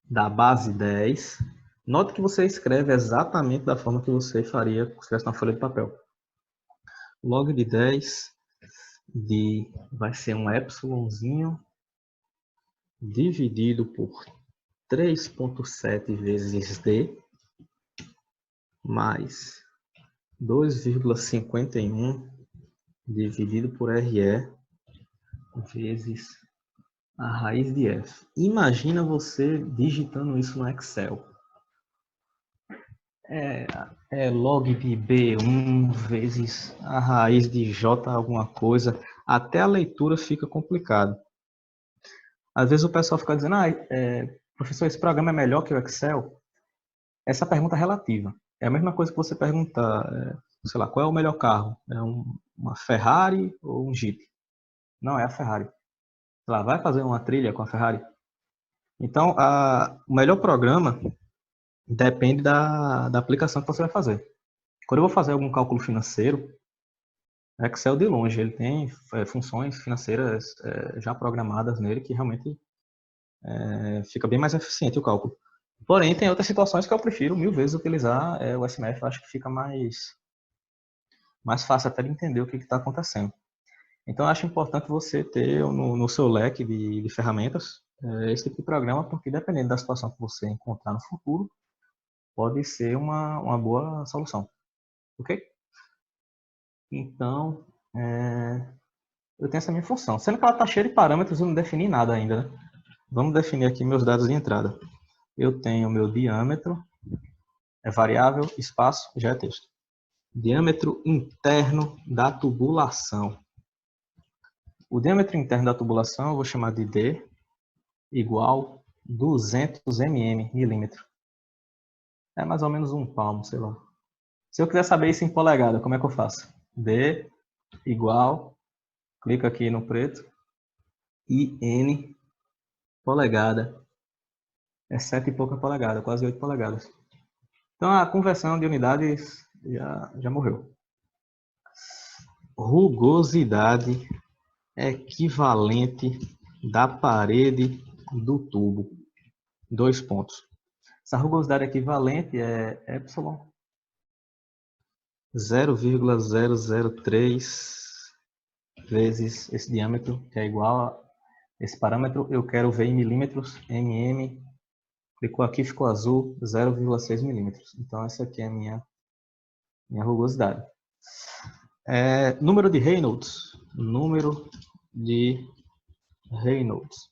da base 10. Note que você escreve exatamente da forma que você faria se estivesse na folha de papel. Log de 10 vai ser um epsilonzinho dividido por 3,7 vezes d mais 2,51 dividido por RE vezes a raiz de F. Imagina você digitando isso no Excel. É log de B1 vezes a raiz de J alguma coisa. Até a leitura fica complicado. Às vezes o pessoal fica dizendo, professor, esse programa é melhor que o Excel? Essa pergunta é relativa. É a mesma coisa que você perguntar, sei lá, qual é o melhor carro? É uma Ferrari ou um Jeep? Não, é a Ferrari. Sei lá, vai fazer uma trilha com a Ferrari? Então, o melhor programa depende da aplicação que você vai fazer. Quando eu vou fazer algum cálculo financeiro, o Excel de longe, ele tem funções financeiras já programadas nele que realmente fica bem mais eficiente o cálculo. Porém, tem outras situações que eu prefiro 1000 vezes utilizar o SMF. Eu acho que fica mais fácil até de entender o que está acontecendo. Então, eu acho importante você ter no seu leque de ferramentas esse tipo de programa, porque dependendo da situação que você encontrar no futuro, pode ser uma boa solução. Ok? Então, eu tenho essa minha função. Sendo que ela está cheia de parâmetros, eu não defini nada ainda, né? Vamos definir aqui meus dados de entrada. Eu tenho o meu diâmetro, é variável, espaço, já é texto. Diâmetro interno da tubulação. O diâmetro interno da tubulação eu vou chamar de D igual 200 milímetros. É mais ou menos um palmo, sei lá. Se eu quiser saber isso em polegada, como é que eu faço? D igual, clica aqui no preto, IN polegada. É 7 e pouca polegada, quase 8 polegadas. Então a conversão de unidades já morreu. Rugosidade equivalente da parede do tubo. 2 pontos. Essa rugosidade equivalente é epsilon 0,003 vezes esse diâmetro, que é igual a esse parâmetro. Eu quero ver em milímetros, mm. Clicou aqui, ficou azul, 0,6 milímetros. Então essa aqui é a minha rugosidade. Número de Reynolds. Número de Reynolds.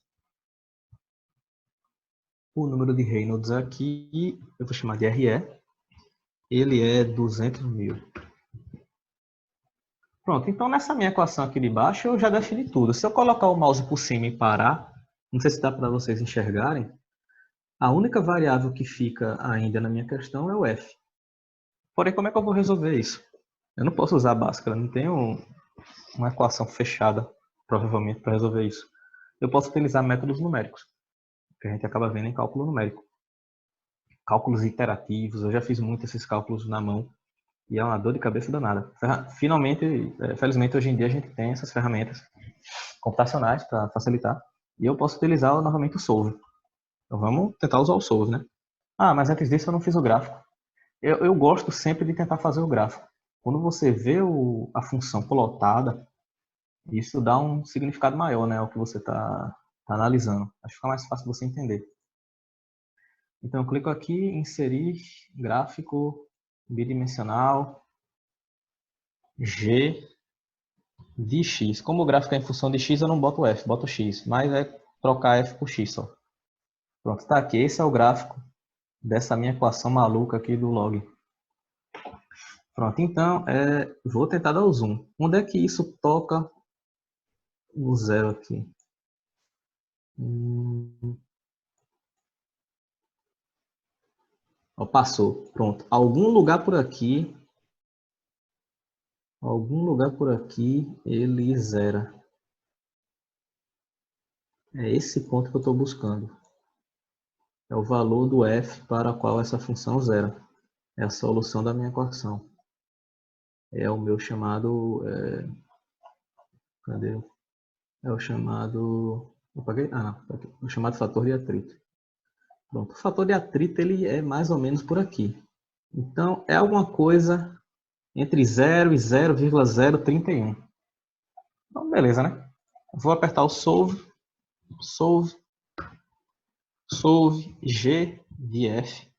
O número de Reynolds aqui, eu vou chamar de RE. Ele é 200 mil. Pronto, então nessa minha equação aqui de baixo eu já defini tudo. Se eu colocar o mouse por cima e parar, não sei se dá para vocês enxergarem, a única variável que fica ainda na minha questão é o F. Porém, como é que eu vou resolver isso? Eu não posso usar a Bhaskara, não tenho uma equação fechada, provavelmente, para resolver isso. Eu posso utilizar métodos numéricos, que a gente acaba vendo em cálculo numérico. Cálculos iterativos, eu já fiz muito esses cálculos na mão, e é uma dor de cabeça danada. Finalmente, felizmente, hoje em dia a gente tem essas ferramentas computacionais para facilitar, e eu posso utilizar novamente o Solve. Então vamos tentar usar o Solve, né? Mas antes disso eu não fiz o gráfico. Eu gosto sempre de tentar fazer o gráfico. Quando você vê a função plotada, Isso dá um significado maior, né, ao que você está analisando. Acho que fica mais fácil você entender. Então, eu clico aqui, inserir gráfico bidimensional G de X. Como o gráfico é em função de X, eu não boto F, boto X. Mas é trocar F por X só. Pronto, está aqui. Esse é o gráfico dessa minha equação maluca aqui do log. Pronto, então, vou tentar dar o zoom. Onde é que isso toca o zero aqui? Passou, pronto. Algum lugar por aqui ele zera. É esse ponto que eu estou buscando. É o valor do f para o qual essa função zera. É a solução da minha equação. É o meu chamado... cadê? É o chamado... apaguei? Ah, não. Aqui. O chamado fator de atrito. Pronto. O fator de atrito ele é mais ou menos por aqui. Então, é alguma coisa entre 0 e 0,031. Então, beleza, né? Vou apertar o solve G de F,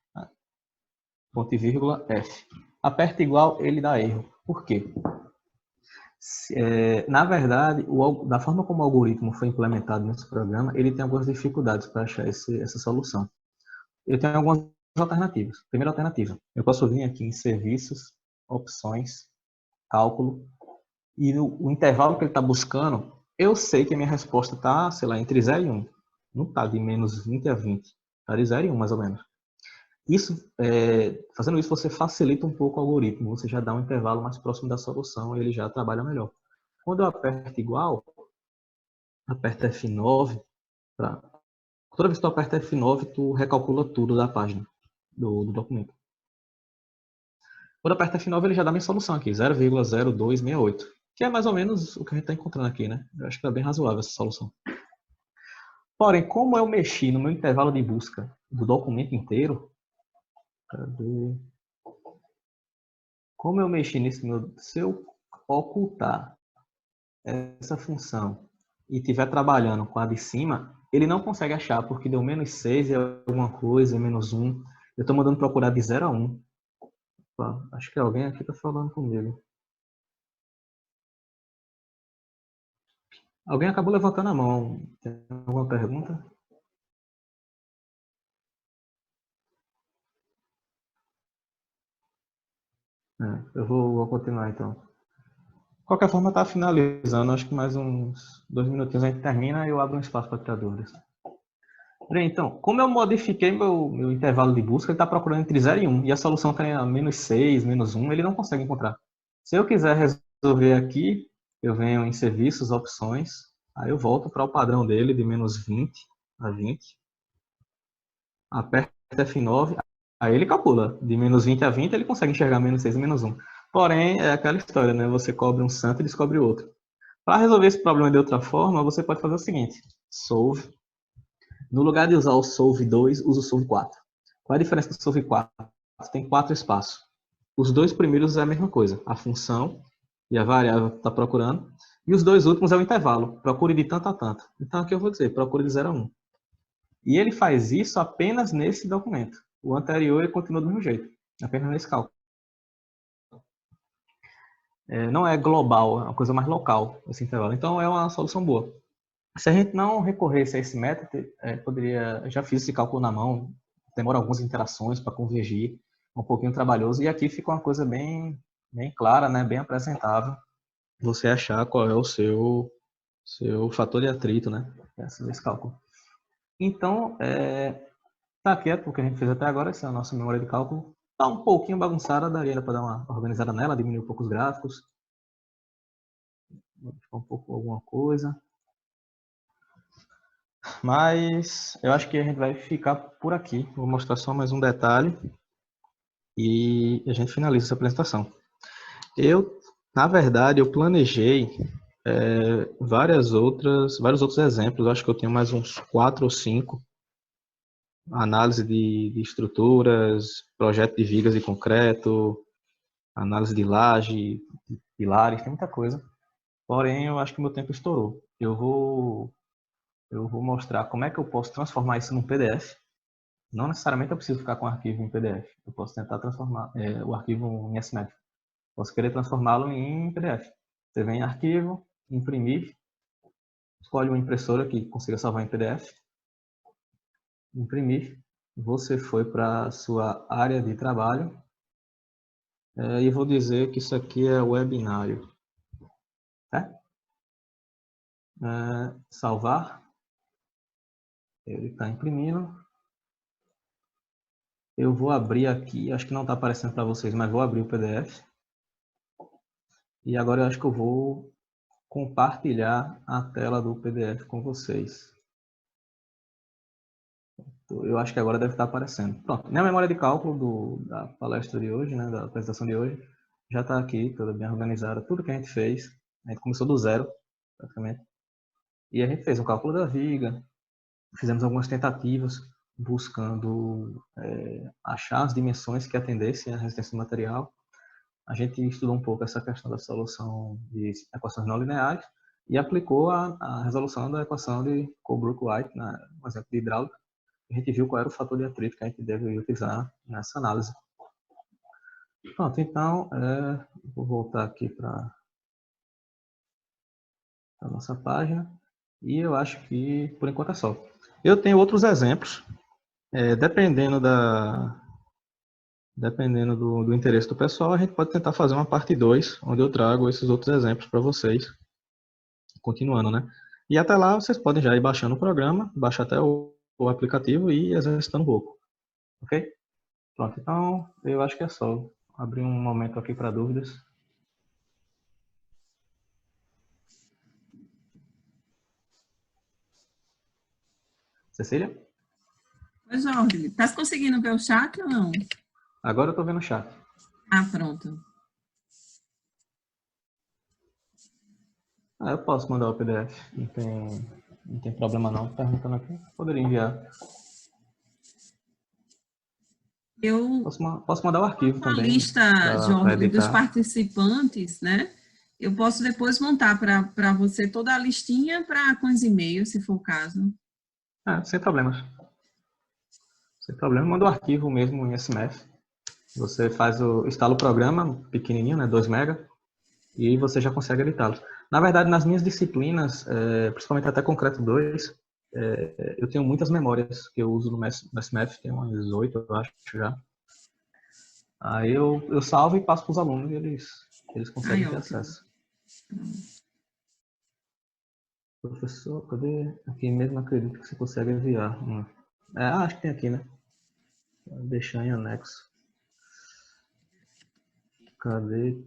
ponto e vírgula F. Aperta igual, ele dá erro. Por quê? Na verdade, da forma como o algoritmo foi implementado nesse programa, ele tem algumas dificuldades para achar essa solução. Eu tenho algumas alternativas. Primeira alternativa, eu posso vir aqui em serviços, opções, cálculo, e o intervalo que ele está buscando, eu sei que a minha resposta está, sei lá, entre 0 e 1. Não está de menos 20 a 20. Está de 0 e 1, mais ou menos. Fazendo isso, você facilita um pouco o algoritmo. Você já dá um intervalo mais próximo da solução e ele já trabalha melhor. Quando eu aperto igual, aperto F9. Toda vez que tu aperta F9, tu recalcula tudo da página, do documento. Quando aperta F9, ele já dá minha solução aqui, 0,0268. Que é mais ou menos o que a gente está encontrando aqui, né? Eu acho que é bem razoável essa solução. Porém, como eu mexi no meu intervalo de busca do documento inteiro, como eu mexi nesse meu... Se eu ocultar essa função e estiver trabalhando com a de cima, ele não consegue achar, porque deu menos 6 e alguma coisa, menos 1. Eu estou mandando procurar de 0 a 1. Opa, acho que alguém aqui está falando comigo. Alguém acabou levantando a mão. Tem alguma pergunta? Eu vou continuar então. De qualquer forma, está finalizando. Acho que mais uns 2 minutinhos a gente termina e eu abro um espaço para tirar dúvidas. Bem, então, como eu modifiquei meu intervalo de busca, ele está procurando entre 0 e 1. E a solução está menos 6, menos 1, ele não consegue encontrar. Se eu quiser resolver aqui, eu venho em serviços, opções, aí eu volto para o padrão dele de menos 20 a 20. Aperto F9, aí ele calcula. De menos 20 a 20, ele consegue enxergar menos 6 e menos 1. Porém, é aquela história, né? Você cobre um santo e descobre outro. Para resolver esse problema de outra forma, você pode fazer o seguinte. Solve. No lugar de usar o solve 2, usa o solve 4. Qual é a diferença do solve 4? Tem 4 espaços. Os dois primeiros é a mesma coisa. A função e a variável que está procurando. E os dois últimos é o intervalo. Procure de tanto a tanto. Então aqui eu vou dizer, procure de 0 a 1. E ele faz isso apenas nesse documento. O anterior ele continua do mesmo jeito. Apenas nesse cálculo. Não é global, é uma coisa mais local esse intervalo. Então é uma solução boa. Se a gente não recorresse a esse método, eu já fiz esse cálculo na mão, demora algumas interações para convergir, um pouquinho trabalhoso, e aqui fica uma coisa bem clara, né, bem apresentável, você achar qual é o seu fator de atrito, né, esse cálculo. Então, tá quieto o que a gente fez até agora, essa é a nossa memória de cálculo. Está um pouquinho bagunçada, daria para dar uma organizada nela, diminuir um pouco os gráficos, modificar um pouco alguma coisa. Mas eu acho que a gente vai ficar por aqui. Vou mostrar só mais um detalhe e a gente finaliza essa apresentação. Na verdade, eu planejei vários outros exemplos. Eu acho que eu tenho mais uns 4 ou 5. Análise de estruturas, projeto de vigas de concreto, análise de laje, pilares, tem muita coisa. Porém, eu acho que meu tempo estourou. Eu vou mostrar como é que eu posso transformar isso num PDF. Não necessariamente eu preciso ficar com o arquivo em PDF. Eu posso tentar transformar o arquivo em SMF. Posso querer transformá-lo em PDF. Você vem em arquivo, imprimir, escolhe uma impressora que consiga salvar em PDF, imprimir. Você foi para a sua área de trabalho e vou dizer que isso aqui é webinário. Tá? Salvar. Ele está imprimindo. Eu vou abrir aqui, acho que não está aparecendo para vocês, mas vou abrir o PDF. E agora eu acho que eu vou compartilhar a tela do PDF com vocês. Eu acho que agora deve estar aparecendo. Pronto, minha memória de cálculo da palestra de hoje, né, da apresentação de hoje, já está aqui, toda bem organizada. Tudo que a gente fez, a gente começou do zero, praticamente. E a gente fez um cálculo da viga, fizemos algumas tentativas buscando achar as dimensões que atendessem à resistência do material. A gente estudou um pouco essa questão da solução de equações não lineares e aplicou a resolução da equação de Colebrook-White, no exemplo de hidráulica. A gente viu qual era o fator de atrito que a gente deve utilizar nessa análise. Pronto, então, vou voltar aqui para a nossa página. E eu acho que, por enquanto, é só. Eu tenho outros exemplos, dependendo do interesse do pessoal, a gente pode tentar fazer uma parte 2, onde eu trago esses outros exemplos para vocês. Continuando, né? E até lá, vocês podem já ir baixando o programa, baixar até o aplicativo e ir exercitando um pouco. Ok? Pronto, então eu acho que é só. Abrir um momento aqui para dúvidas. Cecília? Oi, Jorge, estás conseguindo ver o chat ou não? Agora eu estou vendo o chat. Ah, pronto. Eu posso mandar o PDF. Não tem problema não. Perguntando aqui. Poderia enviar. Posso mandar o arquivo a também lista, para Jorge, dos editar. participantes, né? Eu posso depois montar para você toda a listinha com os e-mails, se for o caso. Sem problemas. Sem problema. Manda o arquivo mesmo em SMF. Você instala o programa pequenininho, né, 2 MB, e você já consegue editá-los. Na verdade, nas minhas disciplinas, principalmente até Concreto 2, eu tenho muitas memórias que eu uso no SMF, tem umas 8, eu acho já. Aí eu salvo e passo para os alunos e eles conseguem ter acesso. Professor, cadê? Aqui mesmo acredito que você consegue enviar. Acho que tem aqui, né? Vou deixar em anexo. Cadê?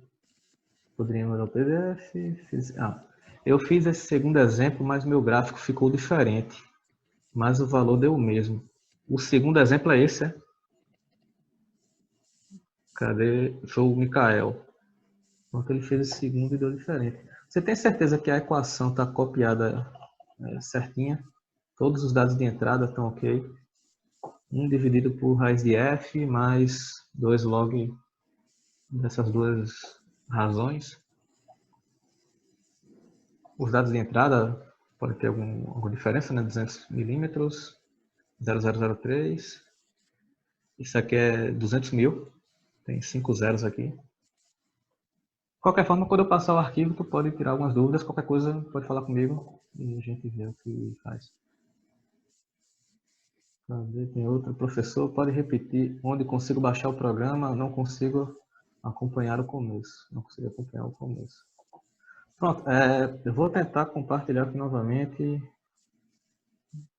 Poderia mandar o PDF. Eu fiz esse segundo exemplo, mas meu gráfico ficou diferente. Mas o valor deu o mesmo. O segundo exemplo é esse, é? Cadê? Foi o Mikael. Enquanto ele fez o segundo e deu diferente. Você tem certeza que a equação está copiada certinha? Todos os dados de entrada estão ok? 1 dividido por raiz de f mais 2 log dessas duas razões. Os dados de entrada podem ter alguma diferença, né? 200 milímetros, 0003. Isso aqui é 200 mil. Tem 5 zeros aqui. De qualquer forma, quando eu passar o arquivo, tu pode tirar algumas dúvidas. Qualquer coisa, pode falar comigo e a gente vê o que faz. Tem outro professor. Pode repetir onde consigo baixar o programa. Não consigo acompanhar o começo. Não consigo acompanhar o começo. Pronto. Eu vou tentar compartilhar aqui novamente.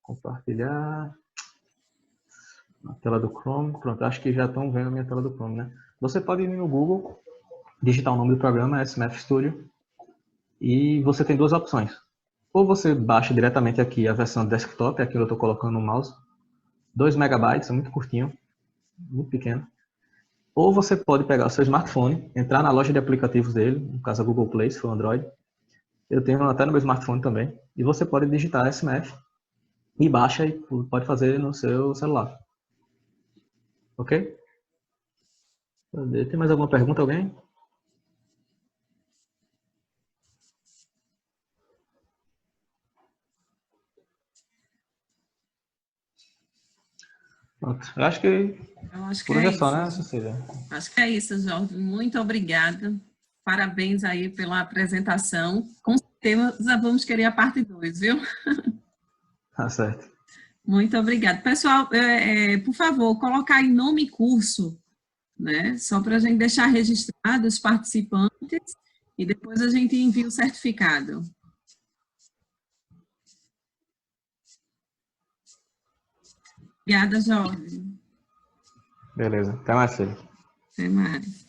Compartilhar a tela do Chrome. Pronto, acho que já estão vendo a minha tela do Chrome, né? Você pode ir no Google, digitar o nome do programa, SMF Studio, e você tem duas opções. Ou você baixa diretamente aqui a versão desktop, aqui eu estou colocando no mouse, 2 megabytes, é muito curtinho, muito pequeno. Ou você pode pegar o seu smartphone, entrar na loja de aplicativos dele, no caso a Google Play, se for Android. Eu tenho até no meu smartphone também. E você pode digitar SMF e baixa e pode fazer no seu celular. Ok? Tem mais alguma pergunta, alguém? Pronto. Eu acho que Que é hoje é só, isso. né, Cecília? Acho que é isso, Jorge. Muito obrigada. Parabéns aí pela apresentação. Com certeza vamos querer a parte 2, viu? Tá certo. Muito obrigada. Pessoal, por favor, colocar em nome e curso, né? Só para a gente deixar registrado os participantes e depois a gente envia o certificado. Obrigada, Jorge. Beleza. Até mais, Cecília. Até mais.